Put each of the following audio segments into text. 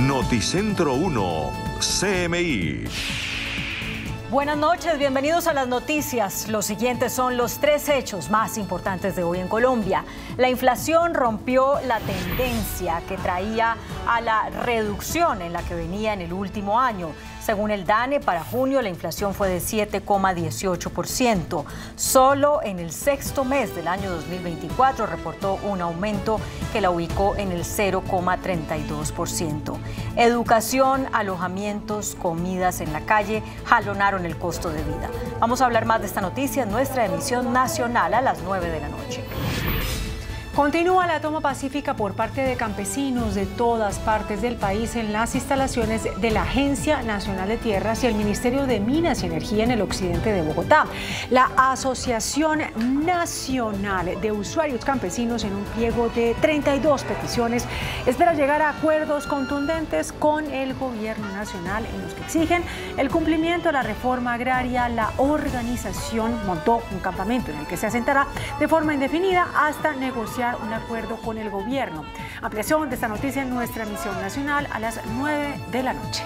Noticentro 1, CMI. Buenas noches, bienvenidos a las noticias. Los siguientes son los 3 hechos más importantes de hoy en Colombia. La inflación rompió la tendencia que traía a la reducción en la que venía en el último año. Según el DANE, para junio la inflación fue de 7,18%. Solo en el 6º mes del año 2024 reportó un aumento que la ubicó en el 0,32%. Educación, alojamientos, comidas en la calle jalonaron el costo de vida. Vamos a hablar más de esta noticia en nuestra emisión nacional a las 9 de la noche. Continúa la toma pacífica por parte de campesinos de todas partes del país en las instalaciones de la Agencia Nacional de Tierras y el Ministerio de Minas y Energía en el occidente de Bogotá. La Asociación Nacional de Usuarios Campesinos, en un pliego de 32 peticiones, espera llegar a acuerdos contundentes con el gobierno nacional en los que exigen el cumplimiento de la reforma agraria. La organización montó un campamento en el que se asentará de forma indefinida hasta negociar un acuerdo con el gobierno. Ampliación de esta noticia en nuestra emisión nacional a las 9 de la noche.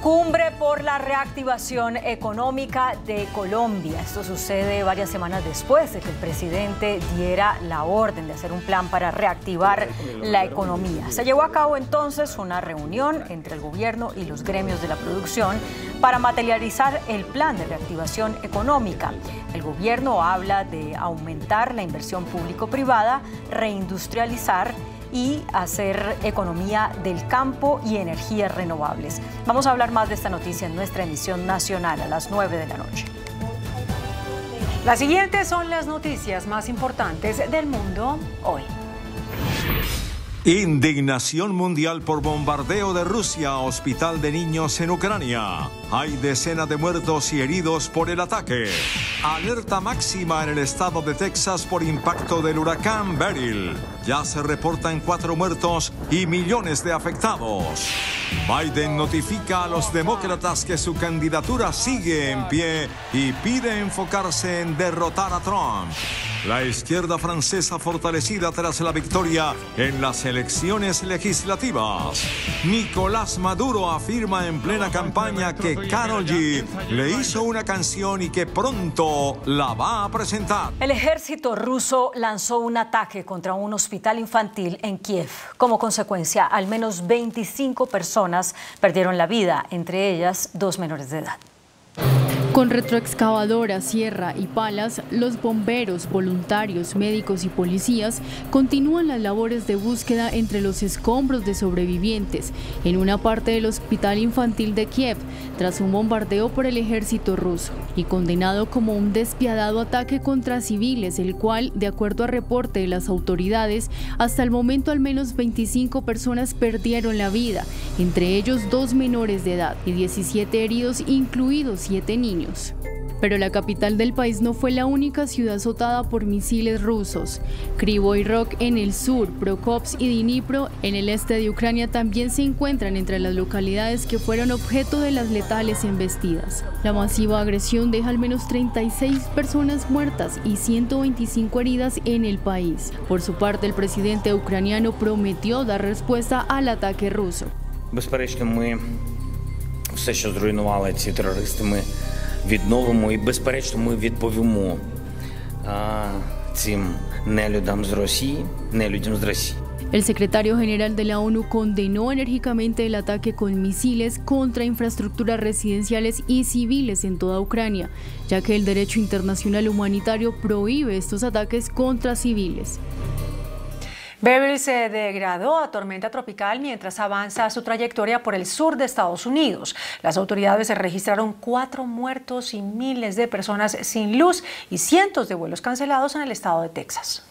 Cumbre por la reactivación económica de Colombia. Esto sucede varias semanas después de que el presidente diera la orden de hacer un plan para reactivar la economía. Se llevó a cabo entonces una reunión entre el gobierno y los gremios de la producción para materializar el plan de reactivación económica. El gobierno habla de aumentar la inversión público-privada, reindustrializar y hacer economía del campo y energías renovables. Vamos a hablar más de esta noticia en nuestra emisión nacional a las 9 de la noche. Las siguientes son las noticias más importantes del mundo hoy. Indignación mundial por bombardeo de Rusia a hospital de niños en Ucrania. Hay decenas de muertos y heridos por el ataque. Alerta máxima en el estado de Texas por impacto del huracán Beryl. Ya se reportan 4 muertos y millones de afectados. Biden notifica a los demócratas que su candidatura sigue en pie y pide enfocarse en derrotar a Trump. La izquierda francesa fortalecida tras la victoria en las elecciones legislativas. Nicolás Maduro afirma en plena campaña que Karol G le hizo una canción y que pronto la va a presentar. El ejército ruso lanzó un ataque contra un hospital infantil en Kiev. Como consecuencia, al menos 25 personas perdieron la vida, entre ellas 2 menores de edad. Con retroexcavadora, sierra y palas, los bomberos, voluntarios, médicos y policías continúan las labores de búsqueda entre los escombros de sobrevivientes en una parte del hospital infantil de Kiev tras un bombardeo por el ejército ruso y condenado como un despiadado ataque contra civiles, el cual, de acuerdo a reporte de las autoridades, hasta el momento al menos 25 personas perdieron la vida, entre ellos 2 menores de edad y 17 heridos, incluidos 7 niños. Pero la capital del país no fue la única ciudad azotada por misiles rusos. Kryvyi Rog en el sur, Prokopsk y Dnipro en el este de Ucrania también se encuentran entre las localidades que fueron objeto de las letales embestidas. La masiva agresión deja al menos 36 personas muertas y 125 heridas en el país. Por su parte, el presidente ucraniano prometió dar respuesta al ataque ruso. Безперечно, ми все, що зруйнували ці терористи, ми відновимо і, безперечно, ми відповімо цим нелюдам з Росії, нелюдям з Росії. El secretario general de la ONU condenó enérgicamente el ataque con misiles contra infraestructuras residenciales y civiles en toda Ucrania, ya que el derecho internacional humanitario prohíbe estos ataques contra civiles. Beryl se degradó a tormenta tropical mientras avanza su trayectoria por el sur de Estados Unidos. Las autoridades registraron 4 muertos y miles de personas sin luz y cientos de vuelos cancelados en el estado de Texas.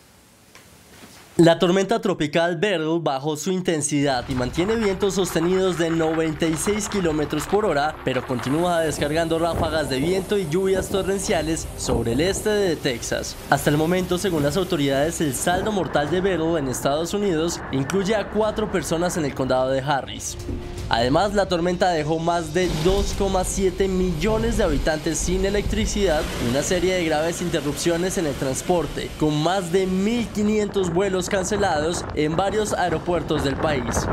La tormenta tropical Beryl bajó su intensidad y mantiene vientos sostenidos de 96 kilómetros por hora, pero continúa descargando ráfagas de viento y lluvias torrenciales sobre el este de Texas. Hasta el momento, según las autoridades, el saldo mortal de Beryl en Estados Unidos incluye a 4 personas en el condado de Harris. Además, la tormenta dejó más de 2,7 millones de habitantes sin electricidad y una serie de graves interrupciones en el transporte, con más de 1.500 vuelos cancelados en varios aeropuertos del país.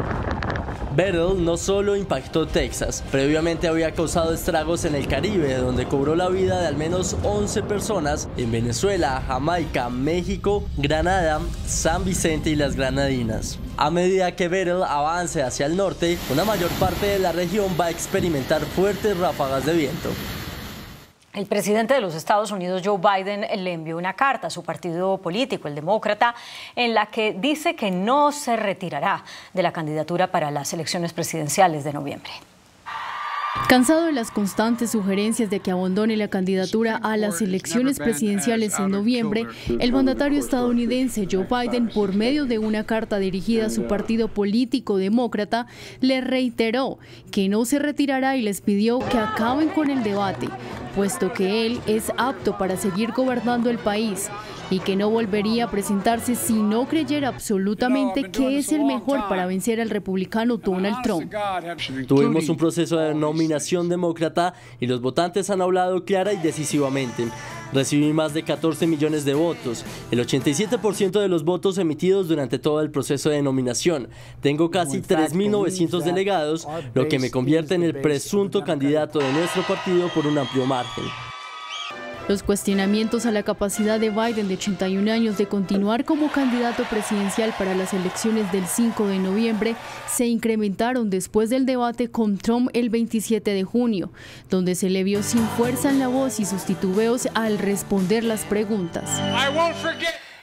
Beryl no solo impactó Texas, previamente había causado estragos en el Caribe, donde cobró la vida de al menos 11 personas en Venezuela, Jamaica, México, Granada, San Vicente y las Granadinas. A medida que Beryl avance hacia el norte, una mayor parte de la región va a experimentar fuertes ráfagas de viento. El presidente de los Estados Unidos, Joe Biden, le envió una carta a su partido político, el Demócrata, en la que dice que no se retirará de la candidatura para las elecciones presidenciales de noviembre. Cansado de las constantes sugerencias de que abandone la candidatura a las elecciones presidenciales en noviembre, el mandatario estadounidense Joe Biden, por medio de una carta dirigida a su partido político demócrata, le reiteró que no se retirará y les pidió que acaben con el debate, puesto que él es apto para seguir gobernando el país y que no volvería a presentarse si no creyera absolutamente que es el mejor para vencer al republicano Donald Trump. Tuvimos un proceso de nominación demócrata y los votantes han hablado clara y decisivamente. Recibí más de 14 millones de votos, el 87% de los votos emitidos durante todo el proceso de nominación. Tengo casi 3.900 delegados, lo que me convierte en el presunto candidato de nuestro partido por un amplio margen. Los cuestionamientos a la capacidad de Biden, de 81 años, de continuar como candidato presidencial para las elecciones del 5 de noviembre se incrementaron después del debate con Trump el 27 de junio, donde se le vio sin fuerza en la voz y sus titubeos al responder las preguntas.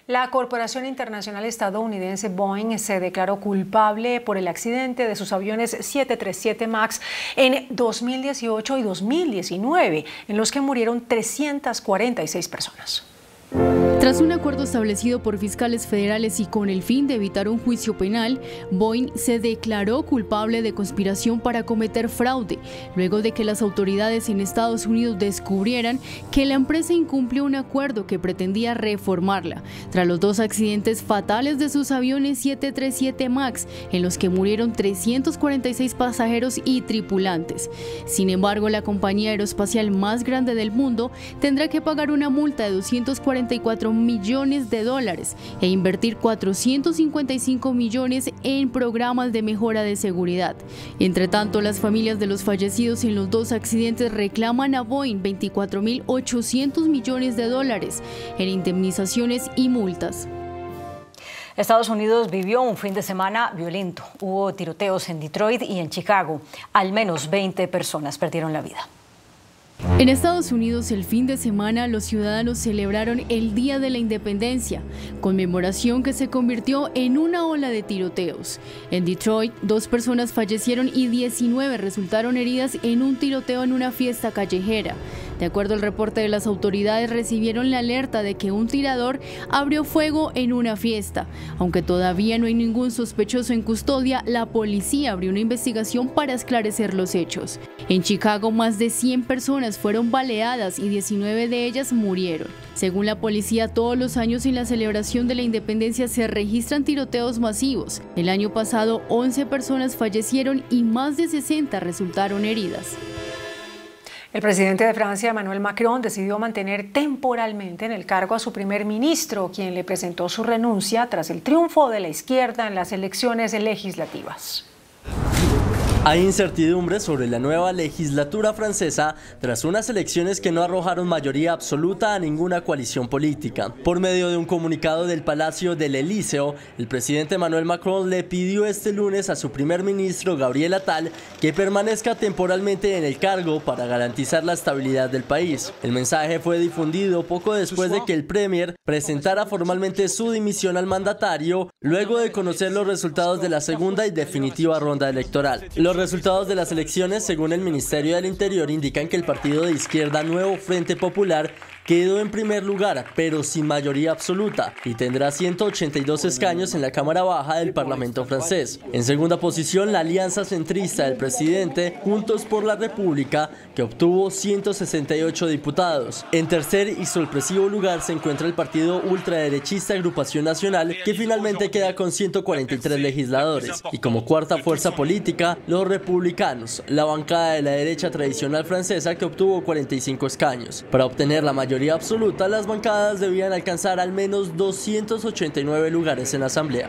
La corporación internacional estadounidense Boeing se declaró culpable por el accidente de sus aviones 737 MAX en 2018 y 2019, en los que murieron 346 personas. Tras un acuerdo establecido por fiscales federales y con el fin de evitar un juicio penal, Boeing se declaró culpable de conspiración para cometer fraude, luego de que las autoridades en Estados Unidos descubrieran que la empresa incumplió un acuerdo que pretendía reformarla, tras los dos accidentes fatales de sus aviones 737 MAX, en los que murieron 346 pasajeros y tripulantes. Sin embargo, la compañía aeroespacial más grande del mundo tendrá que pagar una multa de 244 millones de dólares e invertir 455 millones en programas de mejora de seguridad. Entre tanto, las familias de los fallecidos en los dos accidentes reclaman a Boeing 24.800 millones de dólares en indemnizaciones y multas. Estados Unidos vivió un fin de semana violento. Hubo tiroteos en Detroit y en Chicago. Al menos 20 personas perdieron la vida. En Estados Unidos, el fin de semana, los ciudadanos celebraron el Día de la Independencia, conmemoración que se convirtió en una ola de tiroteos. En Detroit, 2 personas fallecieron y 19 resultaron heridas en un tiroteo en una fiesta callejera. De acuerdo al reporte de las autoridades, recibieron la alerta de que un tirador abrió fuego en una fiesta. Aunque todavía no hay ningún sospechoso en custodia, la policía abrió una investigación para esclarecer los hechos. En Chicago, más de 100 personas fueron baleadas y 19 de ellas murieron. Según la policía, todos los años en la celebración de la independencia se registran tiroteos masivos. El año pasado, 11 personas fallecieron y más de 60 resultaron heridas. El presidente de Francia, Emmanuel Macron, decidió mantener temporalmente en el cargo a su primer ministro, quien le presentó su renuncia tras el triunfo de la izquierda en las elecciones legislativas. Hay incertidumbre sobre la nueva legislatura francesa tras unas elecciones que no arrojaron mayoría absoluta a ninguna coalición política. Por medio de un comunicado del Palacio del Elíseo, el presidente Emmanuel Macron le pidió este lunes a su primer ministro Gabriel Attal que permanezca temporalmente en el cargo para garantizar la estabilidad del país. El mensaje fue difundido poco después de que el premier presentara formalmente su dimisión al mandatario, luego de conocer los resultados de la segunda y definitiva ronda electoral. Los resultados de las elecciones, según el Ministerio del Interior, indican que el partido de izquierda Nuevo Frente Popular quedó en primer lugar, pero sin mayoría absoluta, y tendrá 182 escaños en la Cámara Baja del Parlamento francés. En segunda posición, la alianza centrista del presidente, Juntos por la República, que obtuvo 168 diputados. En tercer y sorpresivo lugar se encuentra el partido ultraderechista Agrupación Nacional, que finalmente queda con 143 legisladores. Y como cuarta fuerza política, los republicanos, la bancada de la derecha tradicional francesa, que obtuvo 45 escaños. Para obtener la mayoría absoluta, las bancadas debían alcanzar al menos 289 lugares en la Asamblea.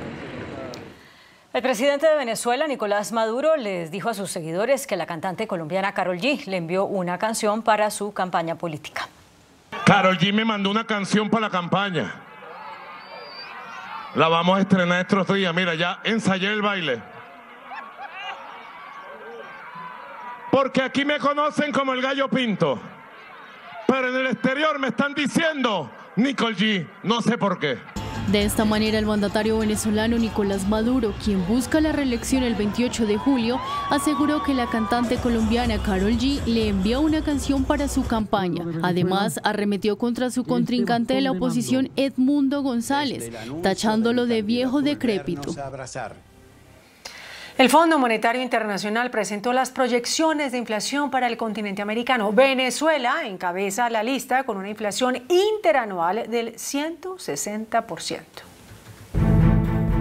El presidente de Venezuela, Nicolás Maduro, les dijo a sus seguidores que la cantante colombiana Karol G le envió una canción para su campaña política. Karol G me mandó una canción para la campaña. La vamos a estrenar estos días. Mira, ya ensayé el baile. Porque aquí me conocen como el gallo pinto. Pero en el exterior me están diciendo Nicole G. No sé por qué. De esta manera, el mandatario venezolano Nicolás Maduro, quien busca la reelección el 28 de julio, aseguró que la cantante colombiana Karol G le envió una canción para su campaña. Además, arremetió contra su contrincante de la oposición, Edmundo González, tachándolo de viejo decrépito. El Fondo Monetario Internacional presentó las proyecciones de inflación para el continente americano. Venezuela encabeza la lista con una inflación interanual del 160%.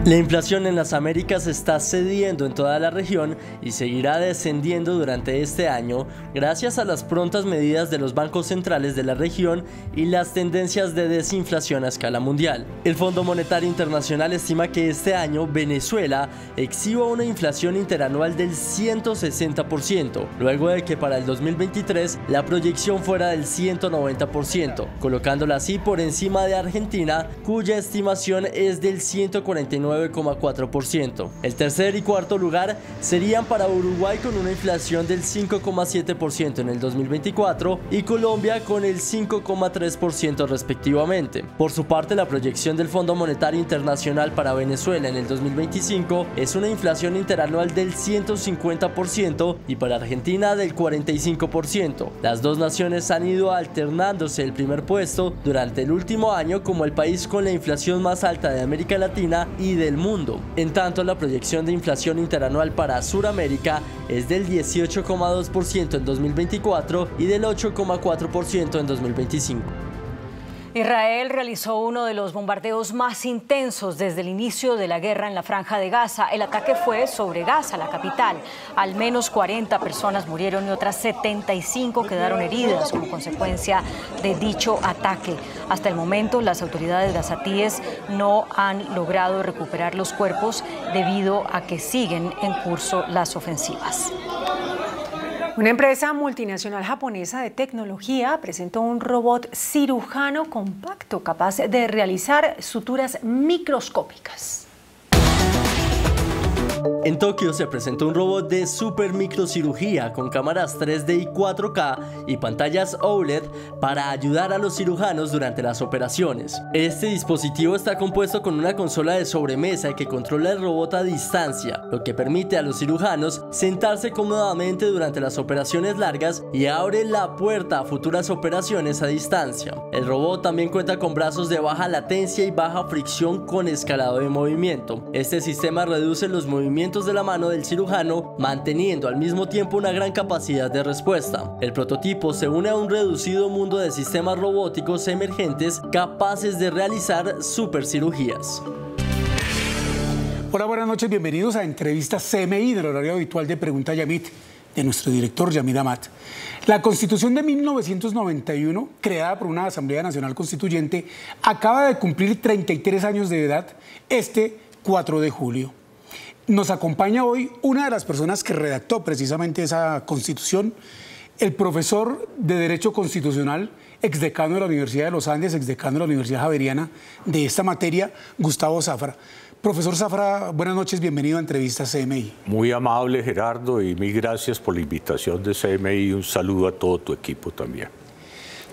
La inflación en las Américas está cediendo en toda la región y seguirá descendiendo durante este año gracias a las prontas medidas de los bancos centrales de la región y las tendencias de desinflación a escala mundial. El Fondo Monetario Internacional estima que este año Venezuela exhiba una inflación interanual del 160%, luego de que para el 2023 la proyección fuera del 190%, colocándola así por encima de Argentina, cuya estimación es del 149%. El tercer y cuarto lugar serían para Uruguay con una inflación del 5,7% en el 2024 y Colombia con el 5,3% respectivamente. Por su parte, la proyección del Fondo Monetario Internacional para Venezuela en el 2025 es una inflación interanual del 150% y para Argentina del 45%. Las dos naciones han ido alternándose el primer puesto durante el último año como el país con la inflación más alta de América Latina y del mundo. En tanto, la proyección de inflación interanual para Sudamérica es del 18,2% en 2024 y del 8,4% en 2025. Israel realizó uno de los bombardeos más intensos desde el inicio de la guerra en la Franja de Gaza. El ataque fue sobre Gaza, la capital. Al menos 40 personas murieron y otras 75 quedaron heridas como consecuencia de dicho ataque. Hasta el momento, las autoridades gazatíes no han logrado recuperar los cuerpos debido a que siguen en curso las ofensivas. Una empresa multinacional japonesa de tecnología presentó un robot cirujano compacto capaz de realizar suturas microscópicas. En Tokio se presentó un robot de super microcirugía con cámaras 3D y 4K y pantallas OLED para ayudar a los cirujanos durante las operaciones. Este dispositivo está compuesto con una consola de sobremesa que controla el robot a distancia, lo que permite a los cirujanos sentarse cómodamente durante las operaciones largas y abre la puerta a futuras operaciones a distancia. El robot también cuenta con brazos de baja latencia y baja fricción con escalado de movimiento. Este sistema reduce los movimientos de la mano del cirujano, manteniendo al mismo tiempo una gran capacidad de respuesta. El prototipo se une a un reducido mundo de sistemas robóticos emergentes capaces de realizar supercirugías. Hola, buenas noches, bienvenidos a Entrevistas CMI del horario habitual de Pregunta Yamit, de nuestro director Yamid Amat. La Constitución de 1991, creada por una Asamblea Nacional Constituyente, acaba de cumplir 33 años de edad este 4 de julio. Nos acompaña hoy una de las personas que redactó precisamente esa Constitución, el profesor de Derecho Constitucional, exdecano de la Universidad de los Andes, exdecano de la Universidad Javeriana de esta materia, Gustavo Zafra. Profesor Zafra, buenas noches, bienvenido a Entrevistas CMI. Muy amable, Gerardo, y mil gracias por la invitación de CMI y un saludo a todo tu equipo también.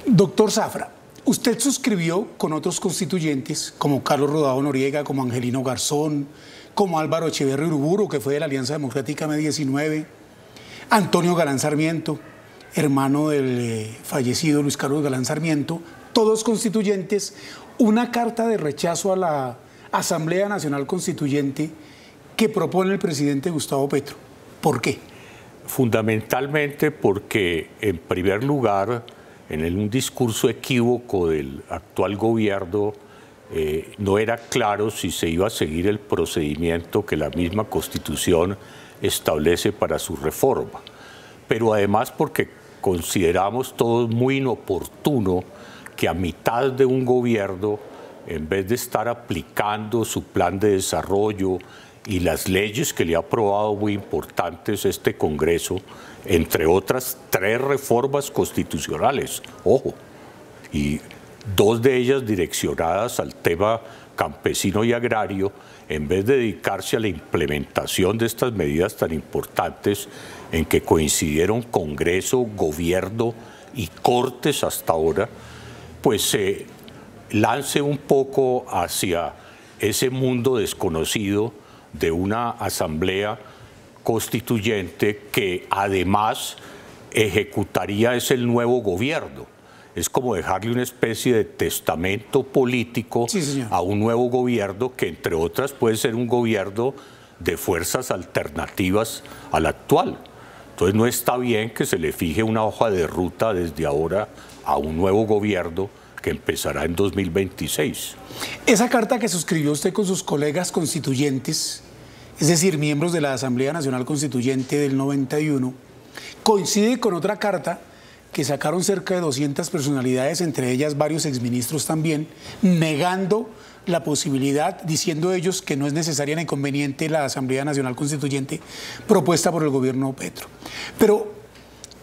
Doctor Zafra, usted suscribió con otros constituyentes como Carlos Rodado Noriega, como Angelino Garzón, como Álvaro Echeverri Uruburu, que fue de la Alianza Democrática M19, Antonio Galán Sarmiento, hermano del fallecido Luis Carlos Galán Sarmiento, todos constituyentes, una carta de rechazo a la Asamblea Nacional Constituyente que propone el presidente Gustavo Petro. ¿Por qué? Fundamentalmente porque, en primer lugar, en un discurso equívoco del actual gobierno, no era claro si se iba a seguir el procedimiento que la misma Constitución establece para su reforma. Pero además porque consideramos todos muy inoportuno que a mitad de un gobierno, en vez de estar aplicando su plan de desarrollo y las leyes que le ha aprobado muy importantes este Congreso, entre otras 3 reformas constitucionales, ojo, y 2 de ellas direccionadas al tema campesino y agrario, en vez de dedicarse a la implementación de estas medidas tan importantes en que coincidieron Congreso, Gobierno y Cortes hasta ahora, pues se lance un poco hacia ese mundo desconocido de una asamblea constituyente que además ejecutaría el nuevo gobierno. Es como dejarle una especie de testamento político a un nuevo gobierno que, entre otras, puede ser un gobierno de fuerzas alternativas al actual. Entonces no está bien que se le fije una hoja de ruta desde ahora a un nuevo gobierno que empezará en 2026. Esa carta que suscribió usted con sus colegas constituyentes, es decir, miembros de la Asamblea Nacional Constituyente del 91, coincide con otra carta que sacaron cerca de 200 personalidades, entre ellas varios exministros también, negando la posibilidad, diciendo ellos que no es necesaria ni conveniente la Asamblea Nacional Constituyente propuesta por el gobierno Petro. Pero,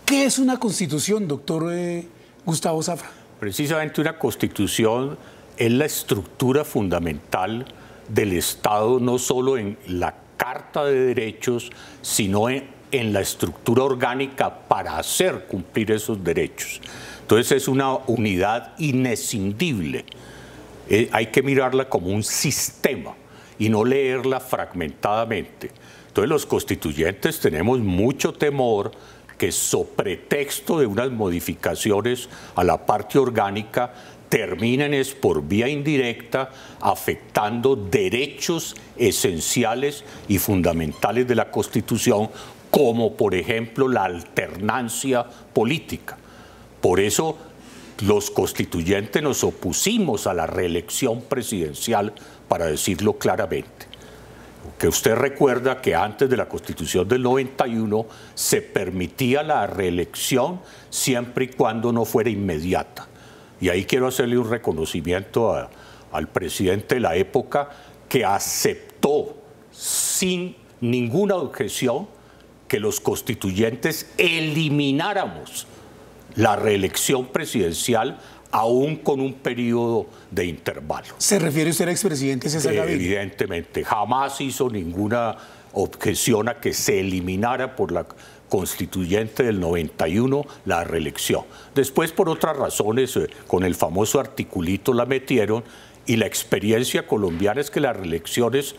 ¿qué es una constitución, doctor Gustavo Zafra? Precisamente una constitución es la estructura fundamental del Estado, no solo en la Carta de Derechos, sino en la estructura orgánica para hacer cumplir esos derechos. Entonces es una unidad inescindible. Hay que mirarla como un sistema y no leerla fragmentadamente. Entonces los constituyentes tenemos mucho temor que, sobre pretexto de unas modificaciones a la parte orgánica, terminen por vía indirecta afectando derechos esenciales y fundamentales de la Constitución, como por ejemplo la alternancia política. Por eso los constituyentes nos opusimos a la reelección presidencial, para decirlo claramente. Que usted recuerda que antes de la Constitución del 91 se permitía la reelección siempre y cuando no fuera inmediata. Y ahí quiero hacerle un reconocimiento al presidente de la época, que aceptó sin ninguna objeción que los constituyentes elimináramos la reelección presidencial aún con un periodo de intervalo. ¿Se refiere usted al expresidente César Gaviria? Evidentemente, jamás hizo ninguna objeción a que se eliminara por la constituyente del 91 la reelección. Después, por otras razones, con el famoso articulito la metieron, y la experiencia colombiana es que las reelecciones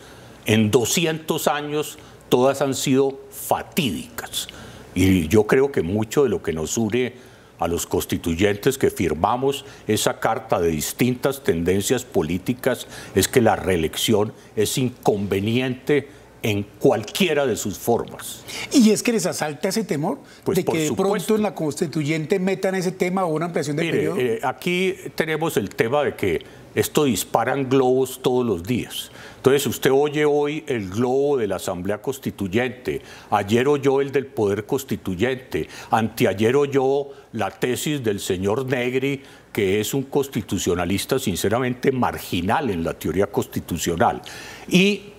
en 200 años todas han sido fatídicas. Y yo creo que mucho de lo que nos une a los constituyentes que firmamos esa carta de distintas tendencias políticas es que la reelección es inconveniente en cualquiera de sus formas. ¿Y es que les asalta ese temor? Pues de que de pronto en la constituyente metan ese tema o una ampliación de periodo. Aquí tenemos el tema de que esto disparan globos todos los días. Entonces usted oye hoy el globo de la Asamblea Constituyente, ayer oyó el del Poder Constituyente, anteayer oyó la tesis del señor Negri, que es un constitucionalista sinceramente marginal en la teoría constitucional. Y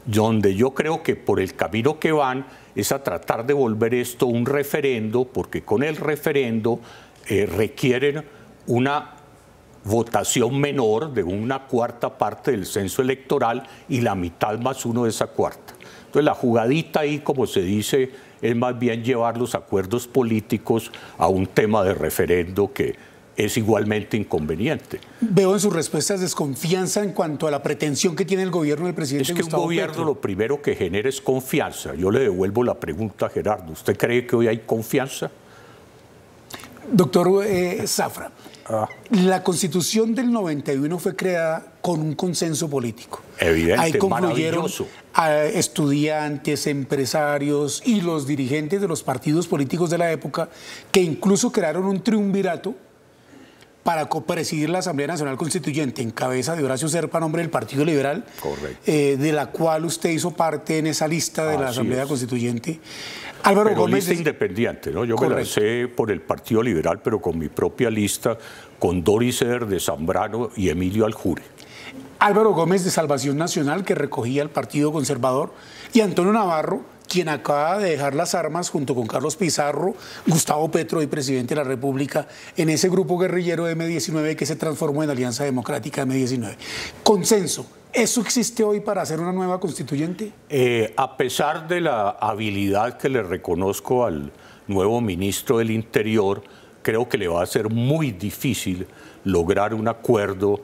donde yo creo que por el camino que van es a tratar de volver esto un referendo, porque con el referendo requieren una votación menor de una cuarta parte del censo electoral y la mitad más uno de esa cuarta. Entonces la jugadita ahí, como se dice, es más bien llevar los acuerdos políticos a un tema de referendo que es igualmente inconveniente. Veo en sus respuestas desconfianza en cuanto a la pretensión que tiene el gobierno del presidente Gustavo Petro. Es que un gobierno lo primero que genera es confianza. Yo le devuelvo la pregunta a Gerardo. ¿Usted cree que hoy hay confianza? Doctor Zafra, la Constitución del 91 fue creada con un consenso político. Evidente, ahí confluyeron maravilloso. A estudiantes, empresarios y los dirigentes de los partidos políticos de la época, que incluso crearon un triunvirato para copresidir la Asamblea Nacional Constituyente en cabeza de Horacio Serpa, nombre del Partido Liberal, de la cual usted hizo parte en esa lista de la Asamblea Constituyente. Álvaro pero Gómez lista independiente, ¿no? Yo me lancé por el Partido Liberal, pero con mi propia lista, con Doris Eder de Zambrano y Emilio Aljure. Álvaro Gómez de Salvación Nacional, que recogía el Partido Conservador, y Antonio Navarro, quien acaba de dejar las armas junto con Carlos Pizarro, Gustavo Petro, hoy presidente de la República, en ese grupo guerrillero M-19 que se transformó en Alianza Democrática M-19. Consenso. ¿Eso existe hoy para hacer una nueva constituyente? A pesar de la habilidad que le reconozco al nuevo ministro del Interior, creo que le va a ser muy difícil lograr un acuerdo.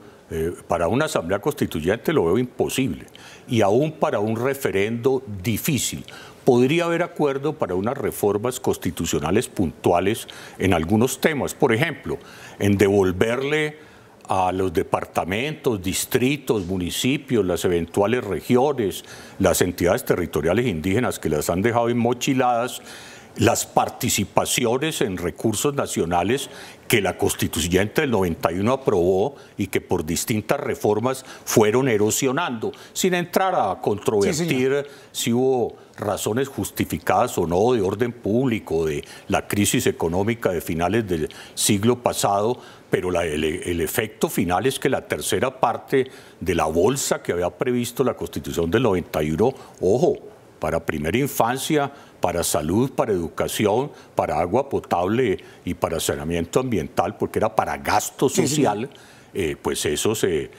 Para una asamblea constituyente lo veo imposible, y aún para un referendo difícil. Podría haber acuerdo para unas reformas constitucionales puntuales en algunos temas, por ejemplo, en devolverle a los departamentos, distritos, municipios, las eventuales regiones, las entidades territoriales indígenas que las han dejado enmochiladas, las participaciones en recursos nacionales que la constituyente del 91 aprobó y que por distintas reformas fueron erosionando, sin entrar a controvertir si hubo razones justificadas o no de orden público, de la crisis económica de finales del siglo pasado, pero el efecto final es que la tercera parte de la bolsa que había previsto la Constitución del 91, ojo, para primera infancia, para salud, para educación, para agua potable y para saneamiento ambiental, porque era para gasto social, pues eso se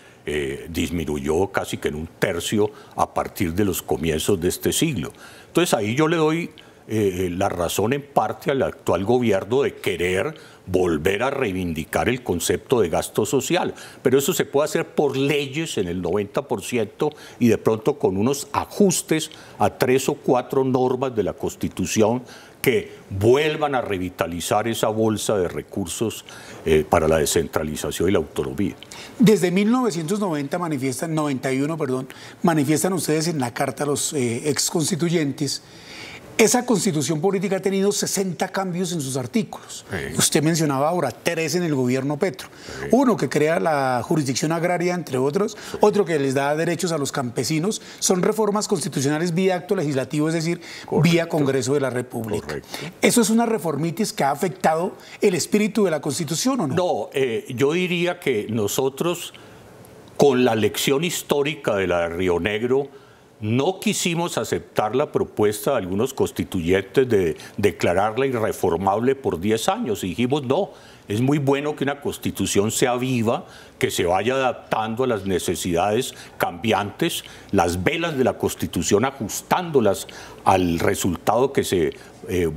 disminuyó casi que en un tercio a partir de los comienzos de este siglo. Entonces ahí yo le doy la razón en parte al actual gobierno de querer volver a reivindicar el concepto de gasto social, pero eso se puede hacer por leyes en el 90% y de pronto con unos ajustes a 3 o 4 normas de la Constitución que vuelvan a revitalizar esa bolsa de recursos para la descentralización y la autonomía. Desde 91 manifiestan ustedes en la carta a los exconstituyentes. Esa constitución política ha tenido 60 cambios en sus artículos. Usted mencionaba ahora 3 en el gobierno Petro. Uno que crea la jurisdicción agraria, entre otros. Otro que les da derechos a los campesinos. Son reformas constitucionales vía acto legislativo, es decir, vía Congreso de la República. ¿Eso es una reformitis que ha afectado el espíritu de la Constitución o no? No, yo diría que nosotros, con la lección histórica de la de Río Negro, no quisimos aceptar la propuesta de algunos constituyentes de declararla irreformable por 10 años. Y dijimos, no, es muy bueno que una constitución sea viva, que se vaya adaptando a las necesidades cambiantes, las velas de la constitución ajustándolas al resultado que se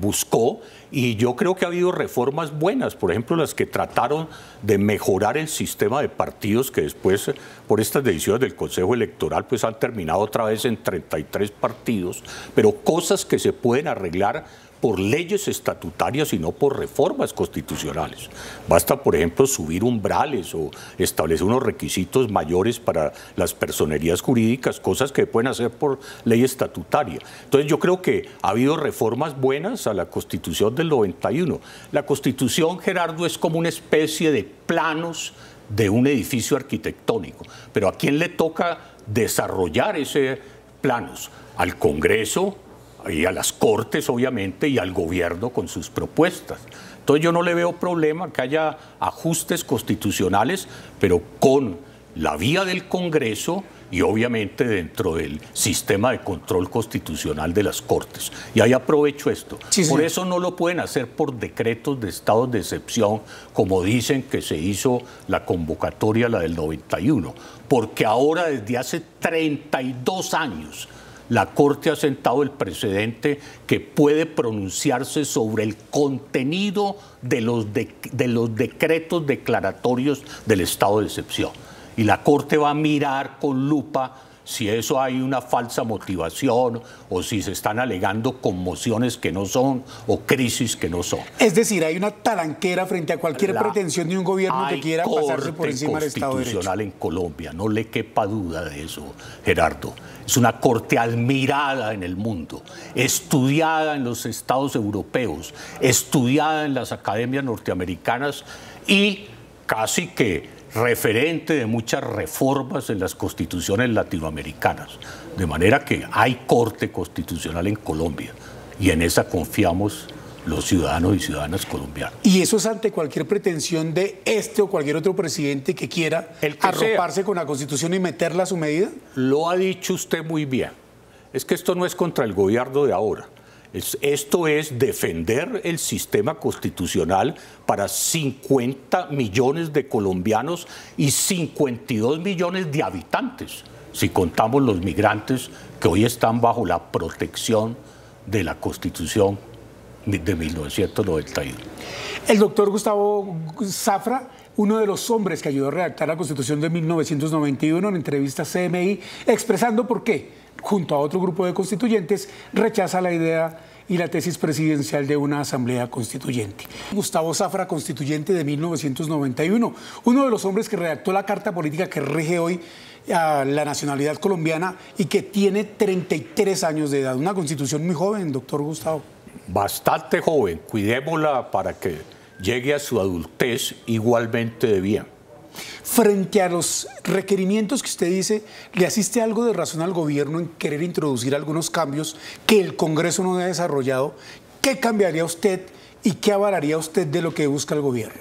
buscó. Y yo creo que ha habido reformas buenas, por ejemplo, las que trataron de mejorar el sistema de partidos, que después, por estas decisiones del Consejo Electoral, pues han terminado otra vez en 33 partidos, pero cosas que se pueden arreglar por leyes estatutarias y no por reformas constitucionales. Basta, por ejemplo, subir umbrales o establecer unos requisitos mayores para las personerías jurídicas, cosas que pueden hacer por ley estatutaria. Entonces yo creo que ha habido reformas buenas a la Constitución del 91. La Constitución, Gerardo, es como una especie de planos de un edificio arquitectónico. Pero ¿a quién le toca desarrollar esos planos? Al Congreso, y a las Cortes, obviamente, y al gobierno con sus propuestas. Entonces yo no le veo problema que haya ajustes constitucionales, pero con la vía del Congreso y obviamente dentro del sistema de control constitucional de las Cortes. Y ahí aprovecho esto. Sí, por eso no lo pueden hacer por decretos de estados de excepción, como dicen que se hizo la convocatoria, la del 91, porque ahora desde hace 32 años la Corte ha sentado el precedente que puede pronunciarse sobre el contenido de los decretos declaratorios del estado de excepción. Y la Corte va a mirar con lupa si eso hay una falsa motivación o si se están alegando conmociones que no son o crisis que no son. Es decir, hay una talanquera frente a cualquier pretensión de un gobierno que quiera pasarse por encima del Estado de Derecho. Constitucional en Colombia, no le quepa duda de eso, Gerardo. Es una corte admirada en el mundo, estudiada en los estados europeos, estudiada en las academias norteamericanas y casi que referente de muchas reformas en las constituciones latinoamericanas. De manera que hay corte constitucional en Colombia y en esa confiamos los ciudadanos y ciudadanas colombianos. ¿Y eso es ante cualquier pretensión de este o cualquier otro presidente que quiera arroparse con la Constitución y meterla a su medida? Lo ha dicho usted muy bien. Es que esto no es contra el gobierno de ahora. Esto es defender el sistema constitucional para 50 millones de colombianos y 52 millones de habitantes, si contamos los migrantes que hoy están bajo la protección de la Constitución de 1991. El doctor Gustavo Zafra, uno de los hombres que ayudó a redactar la Constitución de 1991, en entrevista a CMI, expresando por qué, junto a otro grupo de constituyentes, rechaza la idea y la tesis presidencial de una asamblea constituyente. Gustavo Zafra, constituyente de 1991, uno de los hombres que redactó la carta política que rige hoy a la nacionalidad colombiana y que tiene 33 años de edad. Una constitución muy joven, doctor Gustavo. Bastante joven, cuidémosla para que llegue a su adultez igualmente de bien. Frente a los requerimientos que usted dice, ¿le asiste algo de razón al gobierno en querer introducir algunos cambios que el Congreso no ha desarrollado? ¿Qué cambiaría usted y qué avalaría usted de lo que busca el gobierno?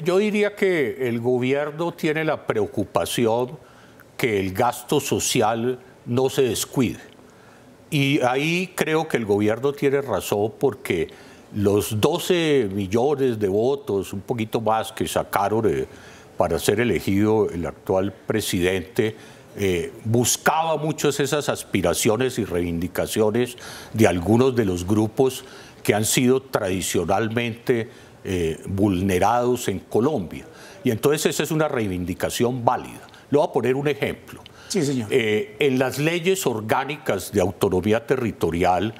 Yo diría que el gobierno tiene la preocupación que el gasto social no se descuide. Y ahí creo que el gobierno tiene razón porque los 12 millones de votos, un poquito más que sacaron para ser elegido el actual presidente, buscaba muchas esas aspiraciones y reivindicaciones de algunos de los grupos que han sido tradicionalmente vulnerados en Colombia. Y entonces esa es una reivindicación válida. Le voy a poner un ejemplo. Sí, señor. En las leyes orgánicas de autonomía territorial,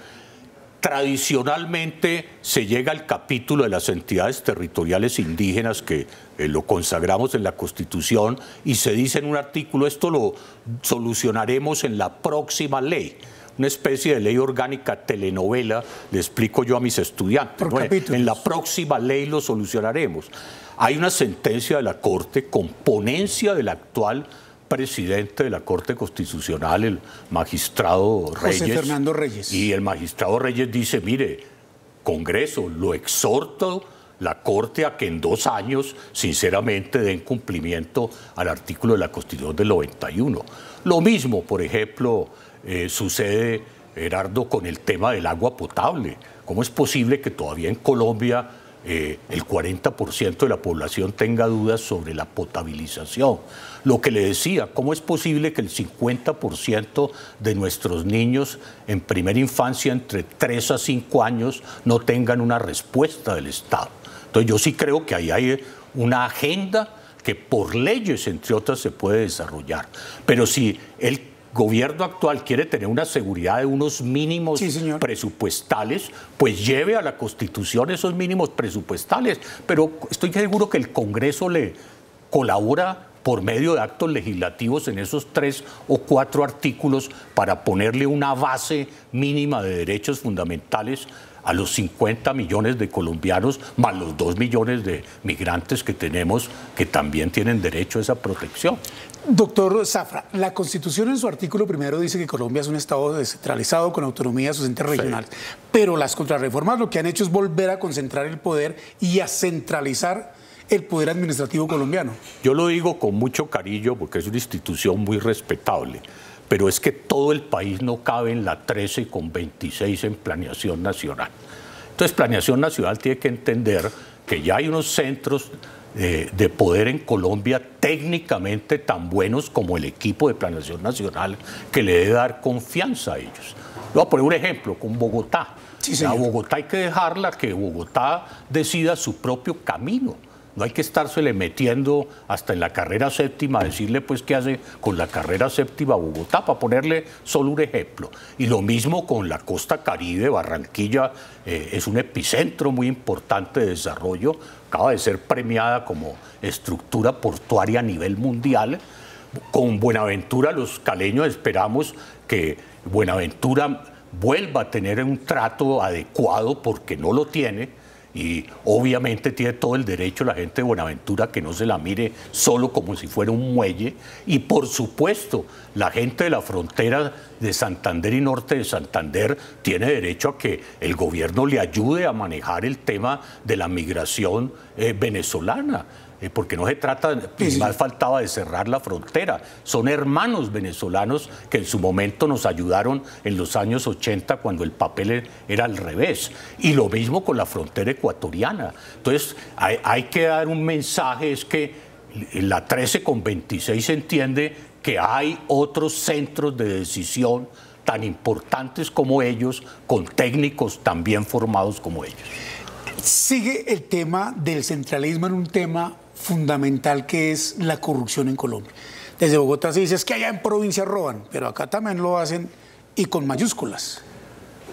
tradicionalmente se llega al capítulo de las entidades territoriales indígenas que lo consagramos en la Constitución y se dice en un artículo, esto lo solucionaremos en la próxima ley. Una especie de ley orgánica telenovela, le explico yo a mis estudiantes. ¿No? En la próxima ley lo solucionaremos. Hay una sentencia de la Corte con ponencia del actual presidente de la Corte Constitucional, el magistrado Reyes. José Fernando Reyes. Y el magistrado Reyes dice, mire, Congreso, lo exhorto la Corte a que en 2 años, sinceramente, den cumplimiento al artículo de la Constitución del 91. Lo mismo, por ejemplo, sucede, Gerardo, con el tema del agua potable. ¿Cómo es posible que todavía en Colombia el 40% de la población tenga dudas sobre la potabilización? Lo que le decía, ¿cómo es posible que el 50% de nuestros niños en primera infancia, entre 3 a 5 años, no tengan una respuesta del Estado? Entonces yo sí creo que ahí hay una agenda que por leyes, entre otras, se puede desarrollar. Pero si el gobierno actual quiere tener una seguridad de unos mínimos presupuestales, pues lleve a la Constitución esos mínimos presupuestales. Pero estoy seguro que el Congreso le colabora por medio de actos legislativos en esos 3 o 4 artículos para ponerle una base mínima de derechos fundamentales a los 50 millones de colombianos, más los 2 millones de migrantes que tenemos, que también tienen derecho a esa protección. Doctor Zafra, la Constitución en su artículo primero dice que Colombia es un Estado descentralizado con autonomía de sus entes regionales, pero las contrarreformas lo que han hecho es volver a concentrar el poder y a centralizar el poder administrativo colombiano. Yo lo digo con mucho cariño porque es una institución muy respetable, pero es que todo el país no cabe en la 13,26 en planeación nacional. Entonces, planeación nacional tiene que entender que ya hay unos centros de poder en Colombia técnicamente tan buenos como el equipo de planeación nacional que le debe dar confianza a ellos. Voy a poner un ejemplo con Bogotá. Sí, a Bogotá hay que dejarla que Bogotá decida su propio camino. No hay que estársele metiendo hasta en la carrera séptima, decirle pues qué hace con la carrera séptima Bogotá, para ponerle solo un ejemplo. Y lo mismo con la costa Caribe, Barranquilla es un epicentro muy importante de desarrollo, acaba de ser premiada como estructura portuaria a nivel mundial. Con Buenaventura los caleños esperamos que Buenaventura vuelva a tener un trato adecuado porque no lo tiene. y obviamente tiene todo el derecho la gente de Buenaventura que no se la mire solo como si fuera un muelle, y por supuesto la gente de la frontera de Santander y norte de Santander tiene derecho a que el gobierno le ayude a manejar el tema de la migración venezolana. Porque no se trata, más faltaba de cerrar la frontera. Son hermanos venezolanos que en su momento nos ayudaron en los años 80 cuando el papel era al revés. Y lo mismo con la frontera ecuatoriana. Entonces hay que dar un mensaje, es que la 13 con 26 entiende que hay otros centros de decisión tan importantes como ellos, con técnicos tan bien formados como ellos. Sigue el tema del centralismo en un tema fundamental que es la corrupción en Colombia. Desde Bogotá se dice es que allá en provincia roban, pero acá también lo hacen y con mayúsculas.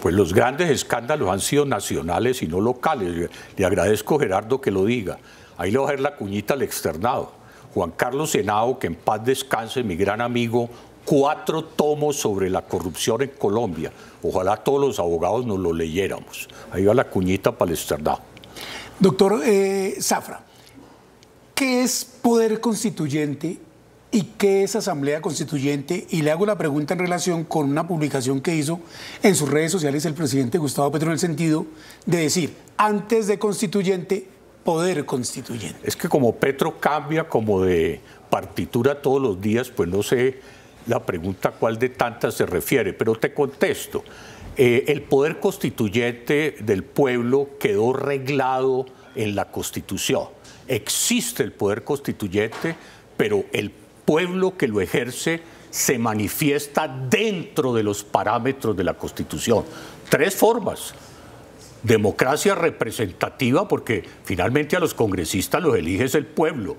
Pues los grandes escándalos han sido nacionales y no locales. Le agradezco, Gerardo, que lo diga. Ahí le voy a dejar la cuñita al externado. Juan Carlos Henao, que en paz descanse, mi gran amigo, 4 tomos sobre la corrupción en Colombia. Ojalá todos los abogados nos lo leyéramos. Ahí va la cuñita para el externado. Doctor Zafra, ¿qué es poder constituyente y qué es asamblea constituyente? Y le hago la pregunta en relación con una publicación que hizo en sus redes sociales el presidente Gustavo Petro, en el sentido de decir, antes de constituyente, poder constituyente. Es que como Petro cambia como de partitura todos los días, pues no sé la pregunta a cuál de tantas se refiere, pero te contesto. El poder constituyente del pueblo quedó reglado en la Constitución. Existe el poder constituyente, pero el pueblo que lo ejerce se manifiesta dentro de los parámetros de la Constitución. 3 formas. Democracia representativa, porque finalmente a los congresistas los elige el pueblo.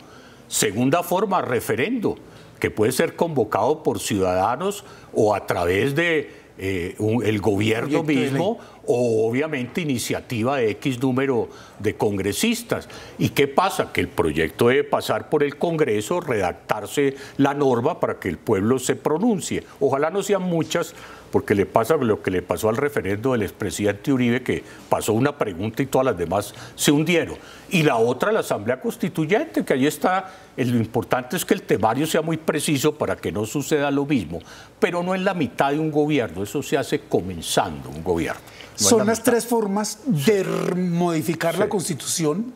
Segunda forma, referendo, que puede ser convocado por ciudadanos o a través de el gobierno mismo, o obviamente iniciativa de X número de congresistas. ¿Y qué pasa? Que el proyecto debe pasar por el Congreso, redactarse la norma para que el pueblo se pronuncie. Ojalá no sean muchas, porque le pasa lo que le pasó al referendo del expresidente Uribe, que pasó una pregunta y todas las demás se hundieron. Y la otra, la Asamblea Constituyente, que ahí está, lo importante es que el temario sea muy preciso para que no suceda lo mismo, pero no en la mitad de un gobierno, eso se hace comenzando un gobierno. No son las 3 formas de modificar la Constitución,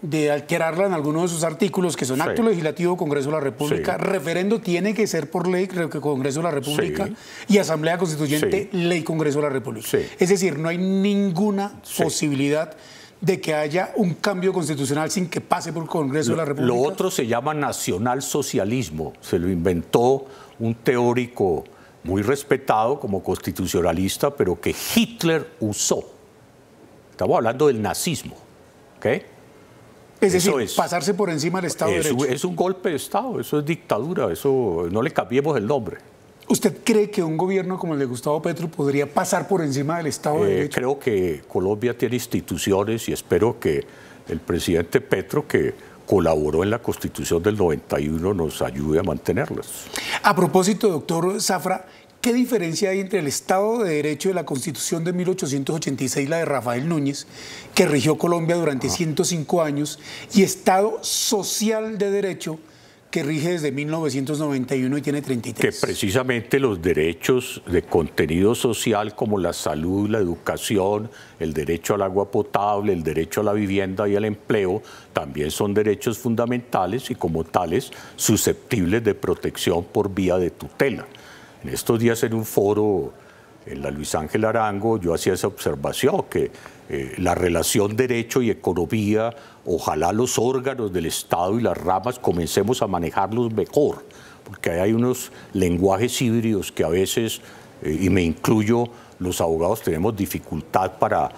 de alterarla en algunos de sus artículos, que son acto legislativo, Congreso de la República, referendo tiene que ser por ley, Congreso de la República, y Asamblea Constituyente, ley, Congreso de la República. Es decir, no hay ninguna posibilidad de que haya un cambio constitucional sin que pase por el Congreso de la República. Lo otro se llama nacionalsocialismo, se lo inventó un teórico muy respetado como constitucionalista, pero que Hitler usó. Estamos hablando del nazismo, ¿ok? Es decir, pasarse por encima del Estado de Derecho. Es un golpe de Estado, eso es dictadura, eso no le cambiemos el nombre. ¿Usted cree que un gobierno como el de Gustavo Petro podría pasar por encima del Estado de Derecho? Creo que Colombia tiene instituciones y espero que el presidente Petro, que colaboró en la Constitución del 91, nos ayude a mantenerlas. A propósito, doctor Zafra, ¿qué diferencia hay entre el Estado de Derecho de la Constitución de 1886, la de Rafael Núñez, que rigió Colombia durante 105 años, y Estado Social de Derecho, que rige desde 1991 y tiene 33? Que precisamente los derechos de contenido social como la salud, la educación, el derecho al agua potable, el derecho a la vivienda y al empleo, también son derechos fundamentales y como tales susceptibles de protección por vía de tutela. En estos días en un foro en la Luis Ángel Arango yo hacía esa observación, que la relación derecho y economía, ojalá los órganos del Estado y las ramas comencemos a manejarlos mejor, porque hay unos lenguajes híbridos que a veces, y me incluyo, los abogados tenemos dificultad para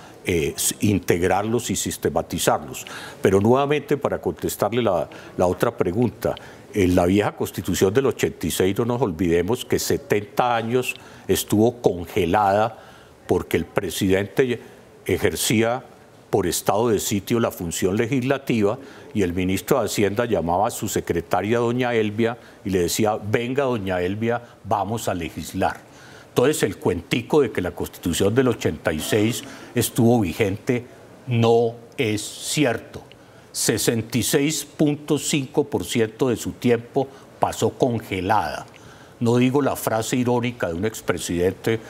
integrarlos y sistematizarlos. Pero nuevamente, para contestarle la otra pregunta, en la vieja Constitución del 86 no nos olvidemos que 70 años estuvo congelada porque el presidente ejercía por estado de sitio la función legislativa y el ministro de Hacienda llamaba a su secretaria doña Elvia y le decía: venga doña Elvia, vamos a legislar. Entonces el cuentico de que la Constitución del 86 estuvo vigente no es cierto. 66.5% de su tiempo pasó congelada. No digo la frase irónica de un expresidente